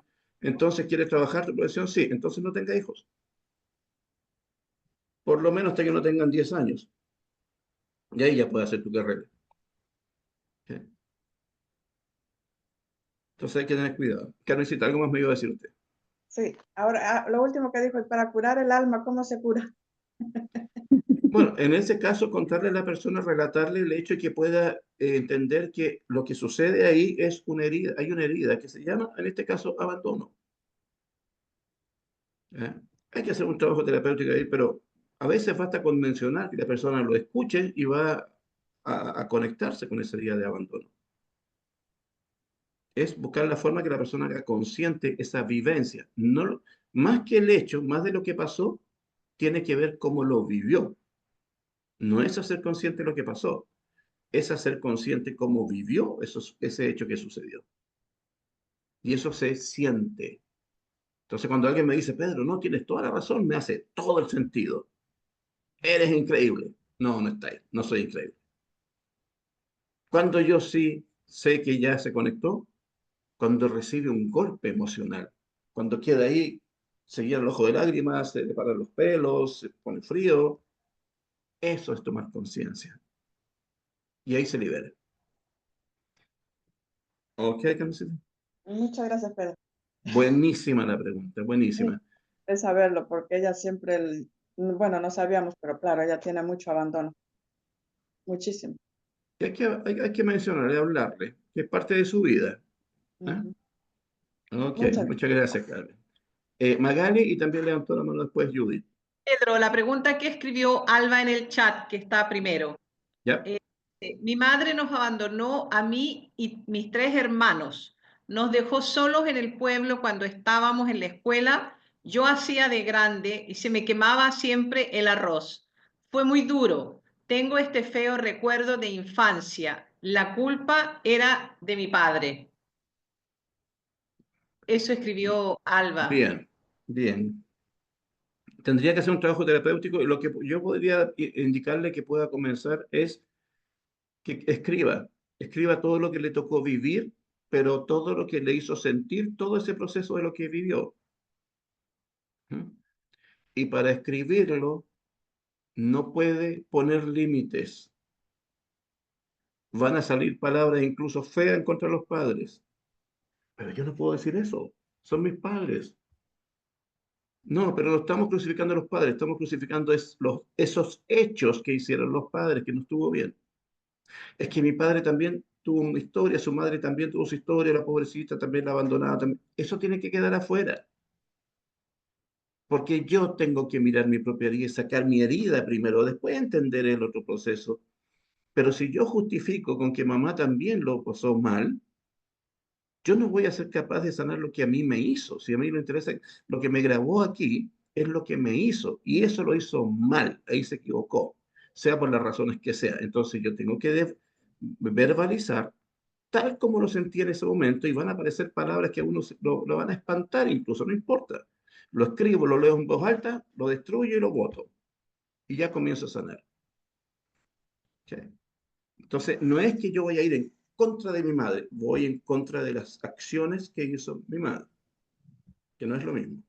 Entonces, ¿quieres trabajar tu profesión? Sí, entonces no tenga hijos. Por lo menos hasta que no tengan 10 años. Y ahí ya puedes hacer tu carrera. ¿Sí? Entonces hay que tener cuidado. Carmencita, algo más me iba a decir usted. sí. Ahora, lo último que dijo es para curar el alma, ¿cómo se cura? Bueno, en ese caso, contarle a la persona, relatarle el hecho de que pueda entender que lo que sucede ahí es una herida, hay una herida que se llama, en este caso, abandono. ¿Eh? Hay que hacer un trabajo terapéutico ahí, pero a veces basta con mencionar que la persona lo escuche y va a conectarse con esa herida de abandono. Es buscar la forma que la persona haga consciente esa vivencia. No, más que el hecho, más de lo que pasó, tiene que ver cómo lo vivió. No es hacer consciente lo que pasó, es hacer consciente cómo vivió ese hecho que sucedió. Y eso se siente. Entonces, cuando alguien me dice, Pedro, no tienes toda la razón, me hace todo el sentido. Eres increíble. No, no está ahí. No soy increíble. Cuando yo sí sé que ya se conectó, cuando recibe un golpe emocional, cuando queda ahí, se llena el ojo de lágrimas, se le paran los pelos, se pone frío, eso es tomar conciencia. Y ahí se libera. ¿Ok, Camisita? Muchas gracias, Pedro. Buenísima la pregunta, Sí, buenísima. de saberlo, porque ella siempre, bueno, no sabíamos, pero claro, ella tiene mucho abandono, muchísimo. Y hay que mencionarle, hablarle, que es parte de su vida. ¿Eh? Ujú. Ok, Muchas gracias. muchas gracias, Carmen. Magali y también levantó la mano después Judith. Pedro, la pregunta que escribió Alba en el chat, que está primero. ¿Ya? Mi madre nos abandonó a mí y mis 3 hermanos. Nos dejó solos en el pueblo cuando estábamos en la escuela. Yo hacía de grande y se me quemaba siempre el arroz. Fue muy duro. Tengo este feo recuerdo de infancia. La culpa era de mi padre. Eso escribió Alba. Bien, bien. Tendría que hacer un trabajo terapéutico y lo que yo podría indicarle que pueda comenzar es que escriba todo lo que le tocó vivir, pero todo lo que le hizo sentir, todo ese proceso de lo que vivió. ¿Mm? Y para escribirlo, no puede poner límites. Van a salir palabras incluso feas en contra de los padres. Pero yo no puedo decir eso. son mis padres. No, pero no estamos crucificando a los padres, estamos crucificando esos hechos que hicieron los padres, que no estuvo bien. Es que mi padre también tuvo una historia, su madre también tuvo su historia, la pobrecita también la abandonada. Eso tiene que quedar afuera, porque yo tengo que mirar mi propia herida y sacar mi herida primero, después entender el otro proceso. Pero si yo justifico con que mamá también lo pasó mal, yo no voy a ser capaz de sanar lo que a mí me hizo. Si a mí me interesa, lo que me grabó aquí es lo que me hizo, y eso lo hizo mal, ahí se equivocó, sea por las razones que sea. Entonces yo tengo que verbalizar tal como lo sentí en ese momento, y van a aparecer palabras que a uno lo van a espantar, incluso no importa. Lo escribo, lo leo en voz alta, lo destruyo y lo boto. Y ya comienzo a sanar. ¿Okay? Entonces, no es que yo voy a ir en contra de mi madre, voy en contra de las acciones que hizo mi madre, que no es lo mismo.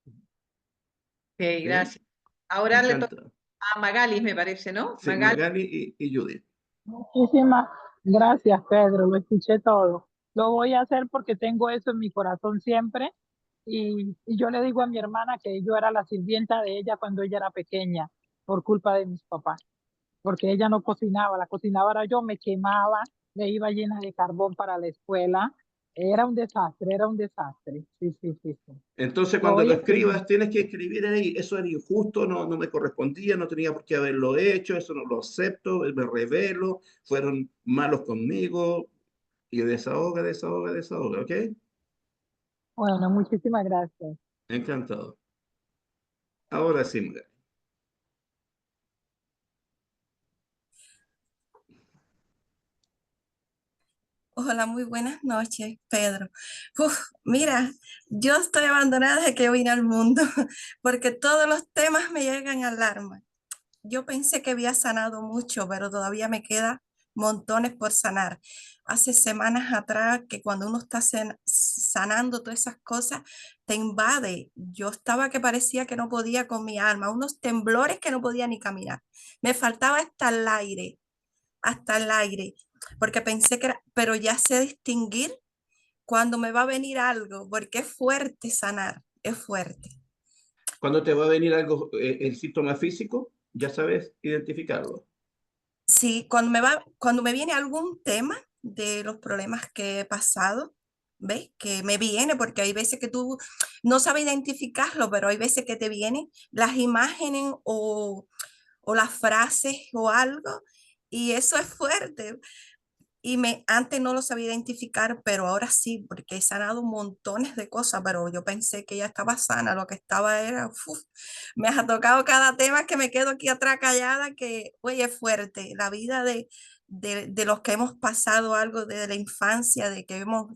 Ok, ¿Okay? gracias. Me Ahora le toca encanta. a Magalis, me parece, ¿no? Sí, Magalis. Magali y Judith. Muchísimas gracias, Pedro, lo escuché todo. Lo voy a hacer porque tengo eso en mi corazón siempre y yo le digo a mi hermana que yo era la sirvienta de ella cuando ella era pequeña por culpa de mis papás, porque ella no cocinaba, la cocinaba era yo, me quemaba, me iba llena de carbón para la escuela, era un desastre, sí, sí, sí, sí. Entonces, Lo cuando voy lo a escribir. escribas, tienes que escribir ahí, eso era injusto, no, no me correspondía, no tenía por qué haberlo hecho, eso no lo acepto, me revelo, fueron malos conmigo, y desahoga, desahoga, desahoga, ¿ok? Bueno, muchísimas gracias. Encantado. Ahora sí, Magali. Hola, muy buenas noches, Pedro. Uf, mira, yo estoy abandonada desde que vine al mundo, porque todos los temas me llegan al alma. Yo pensé que había sanado mucho, pero todavía me queda montones por sanar. Hace semanas atrás, que cuando uno está sanando todas esas cosas, te invade. Yo estaba que parecía que no podía con mi alma, unos temblores que no podía ni caminar. Me faltaba hasta el aire, porque pensé que era, pero ya sé distinguir cuando me va a venir algo, porque es fuerte sanar, es fuerte. Cuando te va a venir algo, el síntoma físico, ya sabes identificarlo. Sí, cuando me viene algún tema de los problemas que he pasado, ¿ves? Que me viene, porque hay veces que tú no sabes identificarlo, pero hay veces que te vienen las imágenes o las frases o algo, y eso es fuerte. Y antes no lo sabía identificar, pero ahora sí, porque he sanado montones de cosas, pero yo pensé que ya estaba sana, lo que estaba era, uf, me ha tocado cada tema que me quedo aquí atrás callada, que, oye, es fuerte, la vida de los que hemos pasado algo desde la infancia, de que hemos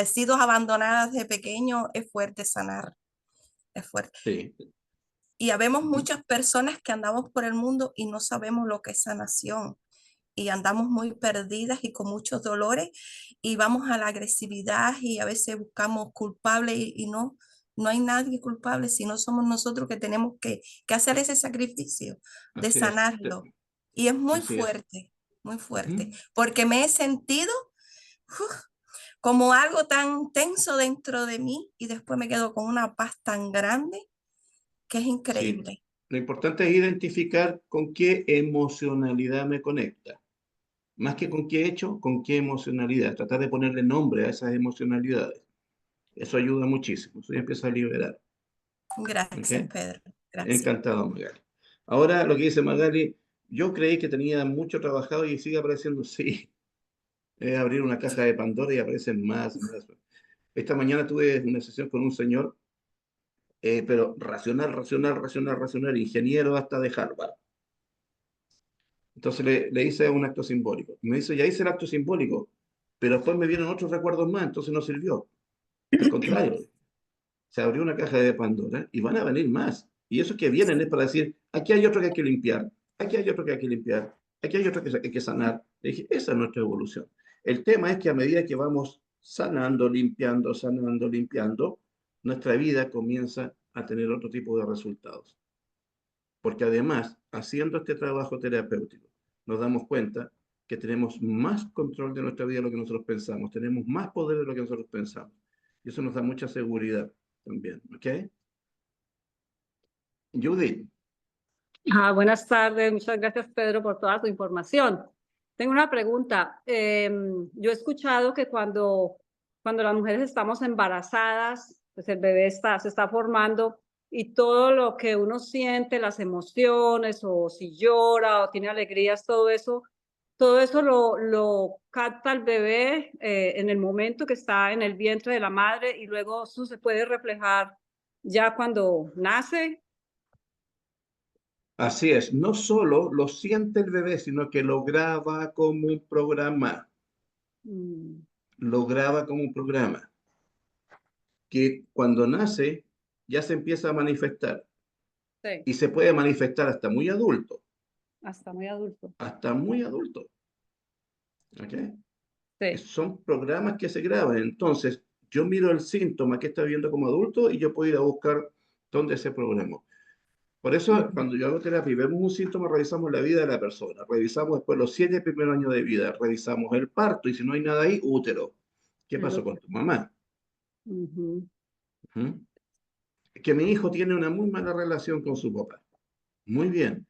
sido abandonadas de pequeño, es fuerte sanar, es fuerte. Sí. Y habemos muchas personas que andamos por el mundo y no sabemos lo que es sanación y andamos muy perdidas y con muchos dolores y vamos a la agresividad y a veces buscamos culpables y no, no hay nadie culpable, sino somos nosotros que tenemos que hacer ese sacrificio de Así es. sanarlo. Y es Así es. muy fuerte, Ujú. porque me he sentido uf, como algo tan tenso dentro de mí y después me quedo con una paz tan grande que es Sí. increíble. Lo importante es identificar con qué emocionalidad me conecta. Más que con qué hecho, con qué emocionalidad. Tratar de ponerle nombre a esas emocionalidades. Eso ayuda muchísimo. Eso ya empieza a liberar. Gracias, ¿Ok? Pedro. Gracias. Encantado, Magali. Ahora, lo que dice Magali, yo creí que tenía mucho trabajado y sigue apareciendo, sí. Es abrir una caja de Pandora y aparecen más, más. Esta mañana tuve una sesión con un señor, pero racional, racional, racional, racional, ingeniero hasta de Harvard. Entonces le hice un acto simbólico. Me dice, ya hice el acto simbólico, pero después me vienen otros recuerdos más, entonces no sirvió. Al contrario, se abrió una caja de Pandora y van a venir más. Y esos que vienen es para decir, aquí hay otro que hay que limpiar, aquí hay otro que hay que limpiar, aquí hay otro que hay que sanar. Le dije, esa es nuestra evolución. El tema es que a medida que vamos sanando, limpiando, nuestra vida comienza a tener otro tipo de resultados. Porque además, haciendo este trabajo terapéutico, nos damos cuenta que tenemos más control de nuestra vida de lo que nosotros pensamos, tenemos más poder de lo que nosotros pensamos. Y eso nos da mucha seguridad también, ¿ok? Judith, Buenas tardes, muchas gracias Pedro por toda tu información. Tengo una pregunta. Yo he escuchado que cuando las mujeres estamos embarazadas, pues el bebé se está formando y todo lo que uno siente, las emociones, o si llora o tiene alegrías, todo eso lo capta el bebé en el momento que está en el vientre de la madre y luego eso se puede reflejar ya cuando nace. así es, no solo lo siente el bebé, sino que lo graba como un programa, Mm, lo graba como un programa, que cuando nace ya se empieza a manifestar sí, y se puede manifestar hasta muy adulto. hasta muy adulto, ¿ok? Sí. Son programas que se graban, entonces yo miro el síntoma que está viendo como adulto y yo puedo ir a buscar dónde se programó. Por eso, cuando yo hago terapia y vemos un síntoma, revisamos la vida de la persona, revisamos después los 7 primeros años de vida, revisamos el parto y si no hay nada ahí, útero. ¿Qué pasó con tu mamá? Ujú. ¿Mm? Que mi hijo tiene una muy mala relación con su papá. Muy bien.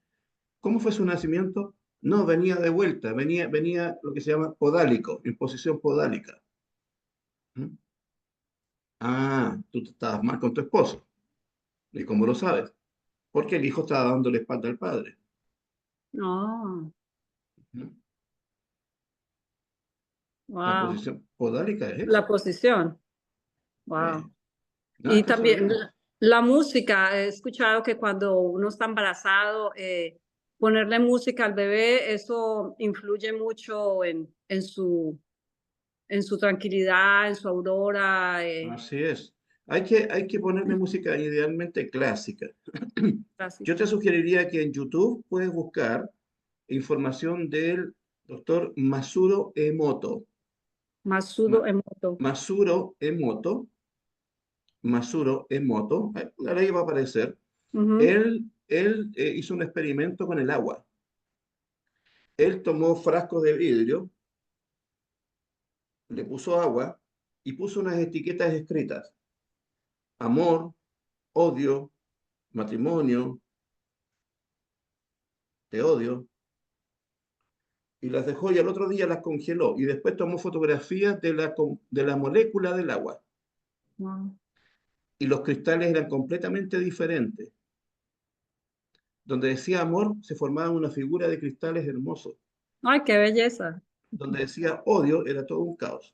¿Cómo fue su nacimiento? No, venía de vuelta, venía lo que se llama podálico, en posición podálica. ¿Mm? Ah, tú estabas mal con tu esposo. ¿Y cómo lo sabes? Porque el hijo estaba dando la espalda al padre. Ah, ¿Mm? La wow. posición podálica es La esa. posición. Wow. No es Y también casualidad. la música. He escuchado que cuando uno está embarazado, ponerle música al bebé, eso influye mucho en su tranquilidad, en su aurora. Así es. Hay que ponerle música idealmente clásica. Yo te Clásica. sugeriría que en YouTube puedes buscar información del doctor Masuro Emoto. Masudo Ma- Emoto. Masuro Emoto, Masuro Emoto, ahí va a aparecer. Ujú. Él hizo un experimento con el agua. Él tomó frascos de vidrio, le puso agua y puso unas etiquetas escritas. Amor, odio, matrimonio, te odio. Y las dejó y al otro día las congeló. Y después tomó fotografías de la molécula del agua. Wow. Y los cristales eran completamente diferentes. Donde decía amor, se formaba una figura de cristales hermosos. Ay, qué belleza. Donde decía odio, era todo un caos.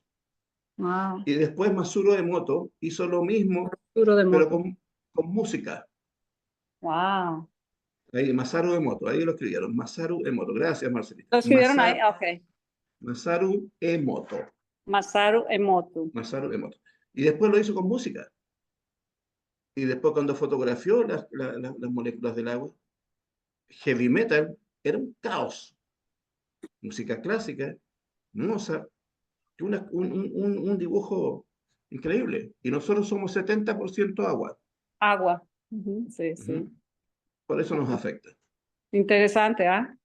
Wow. Y después Masuro Emoto hizo lo mismo, Duro de pero moto. con música. Wow. Ahí, Masaru Emoto, ahí lo escribieron. Masaru Emoto. Gracias, Marcelita. ¿Lo escribieron ahí? Ok. Masaru Emoto. Masaru Emoto. Masaru Emoto. Y después lo hizo con música. Y después cuando fotografió las moléculas del agua, heavy metal era un caos. Música clásica, Mozart, un dibujo increíble. Y nosotros somos 70% agua. Agua. Ujú. Sí, Ujú. sí. Por eso nos afecta. Interesante, ¿ah?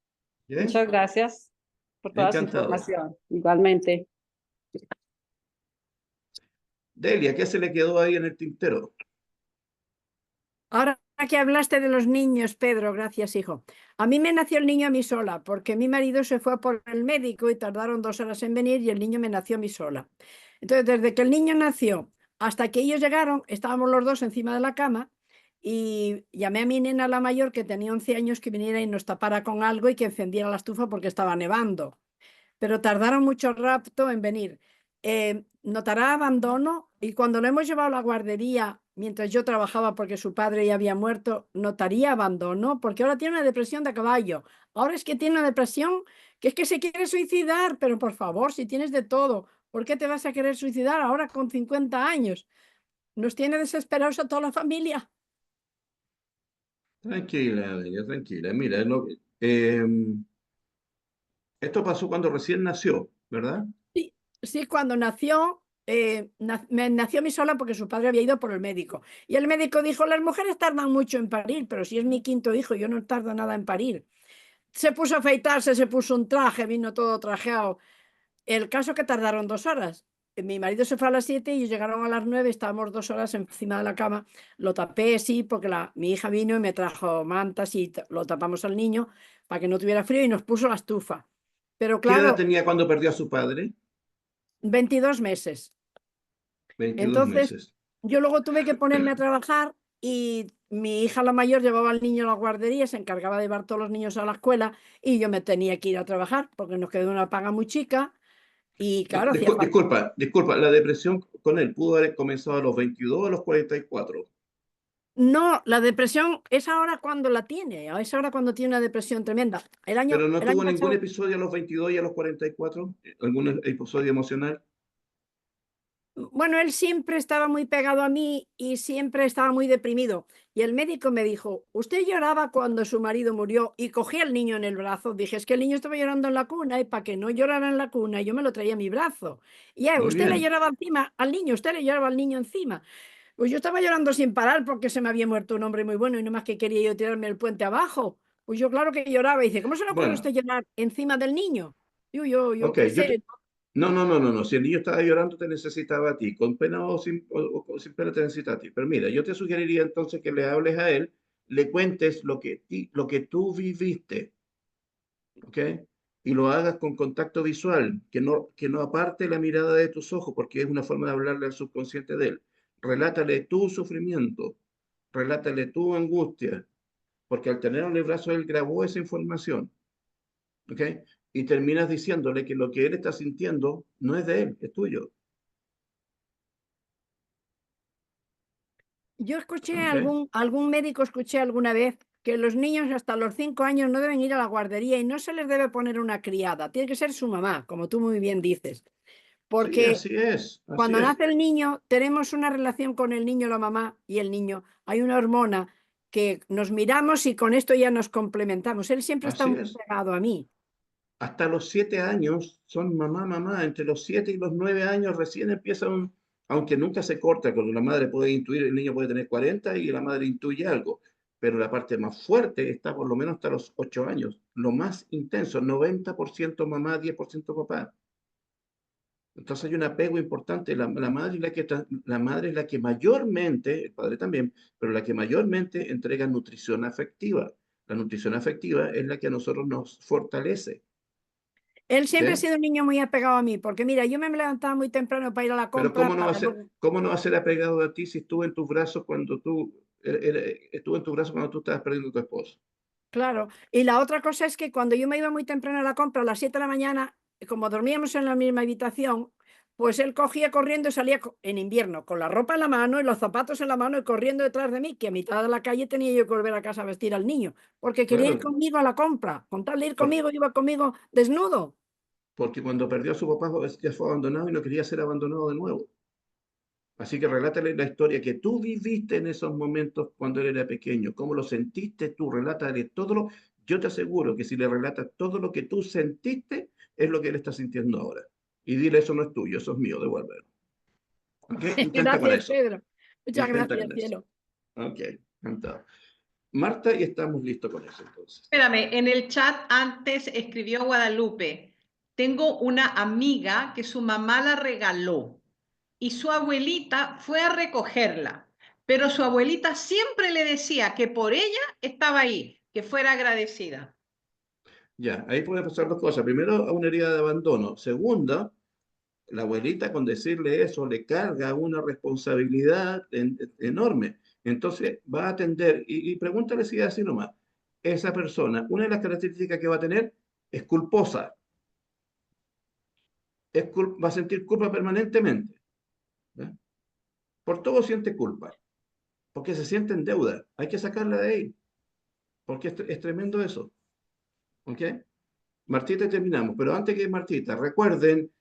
¿Bien? Muchas gracias por toda su Encantado. información. Igualmente. Delia, ¿qué se le quedó ahí en el tintero? Ahora que hablaste de los niños, Pedro, gracias, hijo. A mí me nació el niño a mí sola, porque mi marido se fue por el médico y tardaron 2 horas en venir y el niño me nació a mí sola. Entonces, desde que el niño nació hasta que ellos llegaron, estábamos los dos encima de la cama y llamé a mi nena, la mayor, que tenía 11 años, que viniera y nos tapara con algo y que encendiera la estufa porque estaba nevando. Pero tardaron mucho rato en venir. Notará abandono y cuando lo hemos llevado a la guardería, mientras yo trabajaba porque su padre ya había muerto, notaría abandono porque ahora tiene una depresión de caballo. Ahora es que tiene una depresión que es que se quiere suicidar, pero por favor, si tienes de todo, ¿por qué te vas a querer suicidar ahora con 50 años? Nos tiene desesperados a toda la familia. Tranquila, Delia, tranquila. Mira, esto pasó cuando recién nació, ¿verdad? Sí, sí, cuando nació, me nació a mí sola porque su padre había ido por el médico. Y el médico dijo, las mujeres tardan mucho en parir, pero si es mi quinto hijo, yo no tardo nada en parir. Se puso a afeitarse, se puso un traje, vino todo trajeado. El caso que tardaron 2 horas. mi marido se fue a las 7 y ellos llegaron a las 9, estábamos 2 horas encima de la cama, lo tapé, sí, porque mi hija vino y me trajo mantas y lo tapamos al niño para que no tuviera frío y nos puso la estufa. Pero ¿Qué edad claro, tenía cuando perdió a su padre? 22 meses. 22 Entonces, meses. yo luego tuve que ponerme a trabajar y mi hija la mayor llevaba al niño a la guardería, se encargaba de llevar todos los niños a la escuela y yo me tenía que ir a trabajar porque nos quedó una paga muy chica y claro, hacía falta. Disculpa, la depresión con él pudo haber comenzado a los 22 o a los 44. No, la depresión es ahora cuando la tiene, es ahora cuando tiene una depresión tremenda. Pero no El año tuvo ningún pasado, episodio a los 22 y a los 44, algún episodio emocional. bueno, él siempre estaba muy pegado a mí y siempre estaba muy deprimido. Y el médico me dijo, usted lloraba cuando su marido murió y cogía al niño en el brazo. Dije, es que el niño estaba llorando en la cuna y para que no llorara en la cuna yo me lo traía a mi brazo. Y Muy usted le bien. lloraba encima al niño, usted le lloraba al niño encima. Pues yo estaba llorando sin parar porque se me había muerto un hombre muy bueno y no más que quería yo tirarme el puente abajo. Pues yo claro que lloraba y dice, ¿cómo se le ocurre a Bueno, usted llorar encima del niño? Yo ok, qué sé. no. Si el niño estaba llorando, te necesitaba a ti. Con pena o sin pena te necesita a ti. Pero mira, yo te sugeriría entonces que le hables a él, le cuentes lo que tú viviste, ¿ok? Y lo hagas con contacto visual, que no aparte la mirada de tus ojos, porque es una forma de hablarle al subconsciente de él. Relátale tu sufrimiento, relátale tu angustia, porque al tenerlo en el brazo él grabó esa información, ¿ok? Y terminas diciéndole que lo que él está sintiendo no es de él, es tuyo, Yo escuché ¿ok? algún médico, escuché alguna vez que los niños hasta los 5 años no deben ir a la guardería y no se les debe poner una criada, tiene que ser su mamá, como tú muy bien dices, Sí, porque así cuando es, nace el niño tenemos una relación con el niño, la mamá y el niño, hay una hormona que nos miramos y con esto ya nos complementamos. Él siempre está así muy es. pegado a mí. Hasta los 7 años son mamá. Entre los 7 y los 9 años recién empieza aunque nunca se corta, cuando la madre puede intuir, el niño puede tener 40 y la madre intuye algo, pero la parte más fuerte está por lo menos hasta los 8 años, lo más intenso, 90% mamá, 10% papá. Entonces hay un apego importante. La madre es la madre es la que mayormente, el padre también, pero la que mayormente entrega nutrición afectiva. La nutrición afectiva es la que a nosotros nos fortalece. Él siempre ha ¿Ok? sido un niño muy apegado a mí, porque mira, yo me levantaba muy temprano para ir a la Pero compra, para luego... cómo no va a ser apegado a ti si estuvo en tus brazos cuando estuvo en tus brazos cuando tú estabas perdiendo a tu esposo? Claro, y la otra cosa es que cuando yo me iba muy temprano a la compra, a las 7 de la mañana, como dormíamos en la misma habitación, pues él cogía corriendo y salía en invierno con la ropa en la mano y los zapatos en la mano y corriendo detrás de mí, que a mitad de la calle tenía yo que volver a casa a vestir al niño, porque quería ir Claro, conmigo a la compra. Con tal de ir por- conmigo, iba conmigo desnudo. porque cuando perdió a su papá ya fue abandonado y no quería ser abandonado de nuevo. Así que relátale la historia que tú viviste en esos momentos cuando él era pequeño, cómo lo sentiste tú, relátale todo lo... Yo te aseguro que si le relatas todo lo que tú sentiste, es lo que él está sintiendo ahora. Y dile, eso no es tuyo, eso es mío, devuélvelo. ¿Ok? Intenta con Gracias, eso. Pedro. Muchas Intenta gracias, con eso. cielo. Ok, encantado. Marta, y estamos listos con eso entonces. Espérame, en el chat antes escribió Guadalupe, tengo una amiga que su mamá la regaló y su abuelita fue a recogerla, pero su abuelita siempre le decía que por ella estaba ahí, que fuera agradecida. Ya, ahí puede pasar dos cosas. Primero, a una herida de abandono. Segunda, la abuelita con decirle eso le carga una responsabilidad enorme. Entonces va a atender y pregúntale si es así nomás. Esa persona, una de las características que va a tener es culposa. Va a sentir culpa permanentemente. ¿Ya? Por todo siente culpa, porque se siente en deuda. Hay que sacarla de ahí, porque es tremendo eso. ¿Ok? Martita, terminamos. Pero antes que Martita, recuerden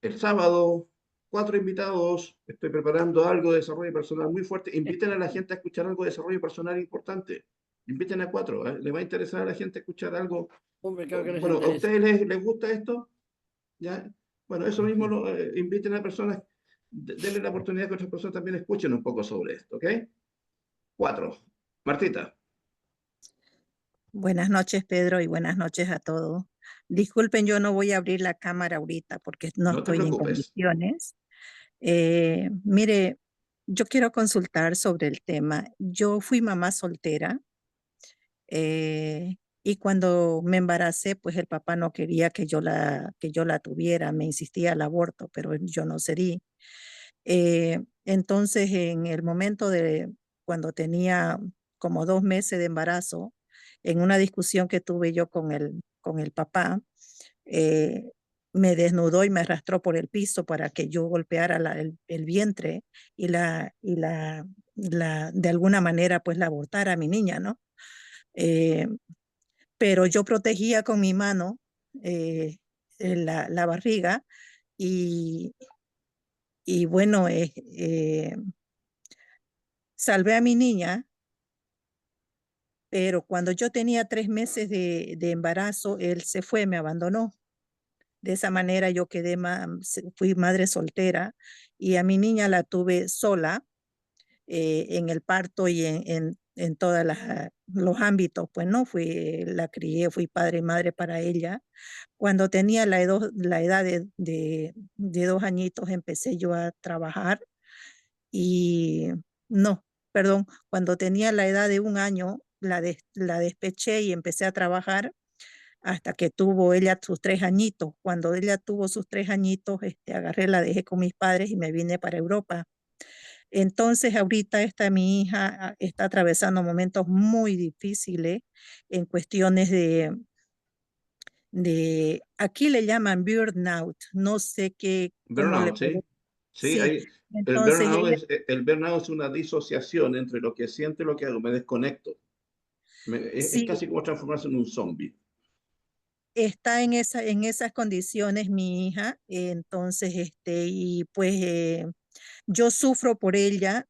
el sábado, 4 invitados. Estoy preparando algo de desarrollo personal muy fuerte. Inviten a la gente a escuchar algo de desarrollo personal importante. Inviten a 4. ¿Eh? ¿Le va a interesar a la gente escuchar algo? Hombre, claro que les Bueno, ¿a interesa. ustedes les gusta esto? ¿Ya? Bueno, eso mismo inviten a personas, denle la oportunidad que otras personas también escuchen un poco sobre esto, ¿ok? 4. Martita. Buenas noches, Pedro, y buenas noches a todos. Disculpen, yo no voy a abrir la cámara ahorita porque no No te estoy en preocupes. condiciones. Mire, yo quiero consultar sobre el tema. Yo fui mamá soltera y cuando me embaracé, pues el papá no quería que yo la tuviera, me insistía al aborto, pero yo no cedí. Entonces, en el momento de cuando tenía como 2 meses de embarazo, en una discusión que tuve yo con el papá, eh, me desnudó y me arrastró por el piso para que yo golpeara el vientre de alguna manera, pues la abortara a mi niña, ¿no? Eh, pero yo protegía con mi mano eh, la barriga y, y bueno, salvé a mi niña, pero cuando yo tenía 3 meses de embarazo, él se fue, me abandonó. De esa manera yo fui madre soltera y a mi niña la tuve sola en el parto y en todos los ámbitos, pues no, la crié, fui padre y madre para ella. Cuando tenía la edad de 2 añitos empecé yo a trabajar y no, perdón, cuando tenía la edad de 1 año la despeché y empecé a trabajar hasta que tuvo ella sus 3 añitos. Cuando ella tuvo sus 3 añitos, agarré, la dejé con mis padres y me vine para Europa. Entonces, ahorita mi hija está atravesando momentos muy difíciles en cuestiones aquí le llaman burnout, no sé cómo le Burnout, puedo. ¿sí? Sí, Sí, entonces ella el burnout es una disociación entre lo que siento y lo que hago. Me desconecto. Es sí casi como transformarse en un zombie. está en esas condiciones mi hija, entonces, y pues yo sufro por ella,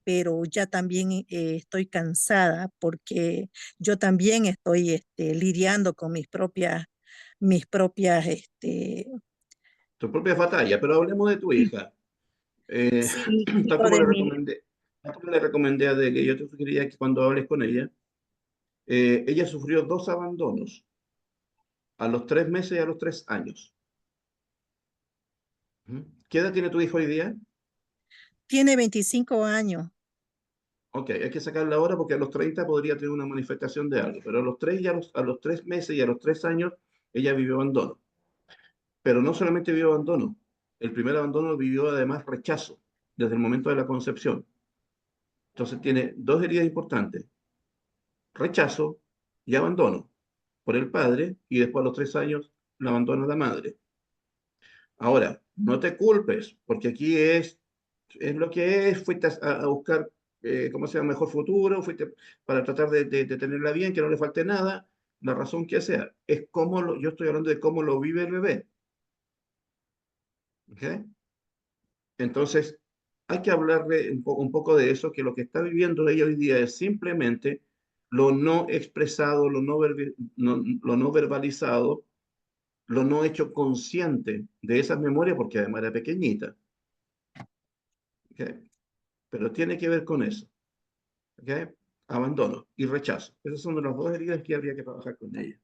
pero ya también estoy cansada porque yo también estoy lidiando con mis propias, Tu propia batalla, pero hablemos de tu hija. sí, Tal lo como de le mi, recomendé, tal como le recomendé a Delia, yo te sugeriría que cuando hables con ella, ella sufrió 2 abandonos, a los 3 meses y a los 3 años. Ujú. ¿Qué edad tiene tu hijo hoy día? tiene 25 años. Ok, hay que sacarla ahora porque a los 30 podría tener una manifestación de algo, pero a los 3 meses y a los 3 años ella vivió abandono. Pero no solamente vivió abandono, el primer abandono vivió además rechazo desde el momento de la concepción. Entonces tiene dos heridas importantes, rechazo y abandono por el padre y después a los 3 años la abandona la madre. Ahora, no te culpes, porque aquí es lo que es, fuiste a buscar, cómo sea, un mejor futuro, fuiste para tratar de tenerla bien, que no le falte nada, la razón que sea, es yo estoy hablando de cómo lo vive el bebé. ¿Ok? Entonces, hay que hablarle un poco de eso, que lo que está viviendo ella hoy día es simplemente lo no expresado, lo no verbalizado, lo no hecho consciente de esas memorias, porque además era pequeñita. ¿Ok? Pero tiene que ver con eso. ¿Ok? Abandono y rechazo. Esas son las dos heridas que habría que trabajar con ella.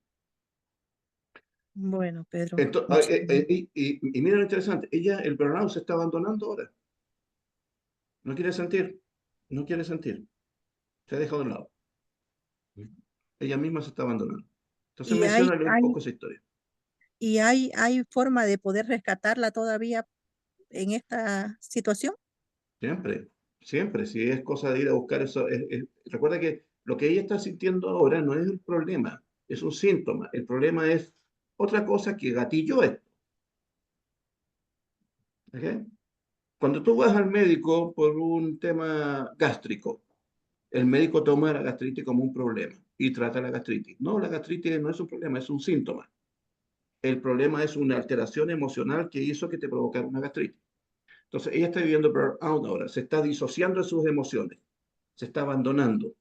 Bueno, Pedro, Entonces, muchas gracias. y mira lo interesante, ella, el burnout se está abandonando ahora. No quiere sentir, no quiere sentir. Se ha dejado de lado. Ella misma se está abandonando. Entonces ¿Y hay, menciónale un hay, poco esa historia. hay forma de poder rescatarla todavía en esta situación? Siempre, siempre. Si es cosa de ir a buscar eso. Recuerda que lo que ella está sintiendo ahora no es el problema, es un síntoma. El problema es otra cosa que gatilló esto. ¿Ok? Cuando tú vas al médico por un tema gástrico, el médico toma la gastritis como un problema y trata la gastritis. No, la gastritis no es un problema, es un síntoma. El problema es una alteración emocional que hizo que te provocara una gastritis. Entonces, ella está viviendo burnout ahora, se está disociando de sus emociones, se está abandonando.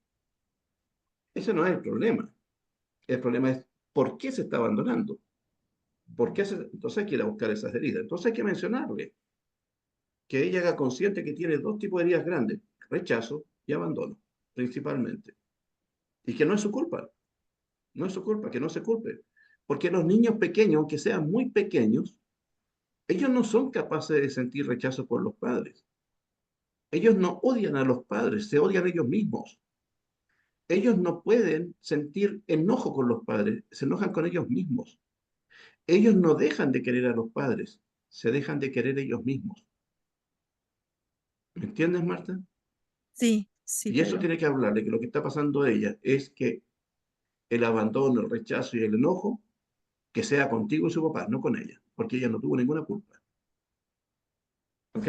Ese no es el problema. El problema es por qué se está abandonando. Entonces hay que ir a buscar esas heridas. Entonces hay que mencionarle que ella haga consciente que tiene dos tipos de heridas grandes, rechazo y abandono, principalmente. Y que no es su culpa, no es su culpa, que no se culpe. Porque los niños pequeños, aunque sean muy pequeños, ellos no son capaces de sentir rechazo por los padres. Ellos no odian a los padres, se odian ellos mismos. Ellos no pueden sentir enojo con los padres, se enojan con ellos mismos. Ellos no dejan de querer a los padres, se dejan de querer ellos mismos. ¿Me entiendes, Marta? Sí, sí, Y eso Pedro. tiene que hablarle, que lo que está pasando a ella es que el abandono, el rechazo y el enojo, que sea contigo y su papá, no con ella, porque ella no tuvo ninguna culpa. ¿Ok?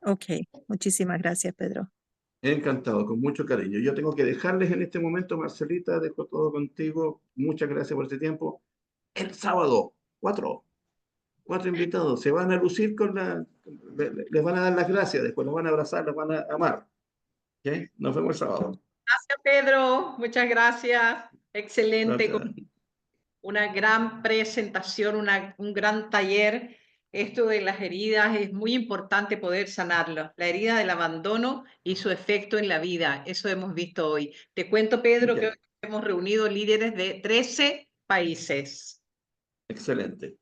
Ok, muchísimas gracias, Pedro. Encantado, con mucho cariño. Yo tengo que dejarles en este momento, Marcelita, dejo todo contigo. Muchas gracias por este tiempo. El sábado, cuatro invitados, se van a lucir con les van a dar las gracias, después los van a abrazar, los van a amar. ¿Ok? Nos vemos el sábado. Gracias, Pedro. Muchas gracias. Excelente. Gracias. Una gran presentación, un gran taller. Esto de las heridas es muy importante poder sanarlo. La herida del abandono y su efecto en la vida. Eso hemos visto hoy. Te cuento, Pedro, Ok. que hoy hemos reunido líderes de 13 países. Excelente.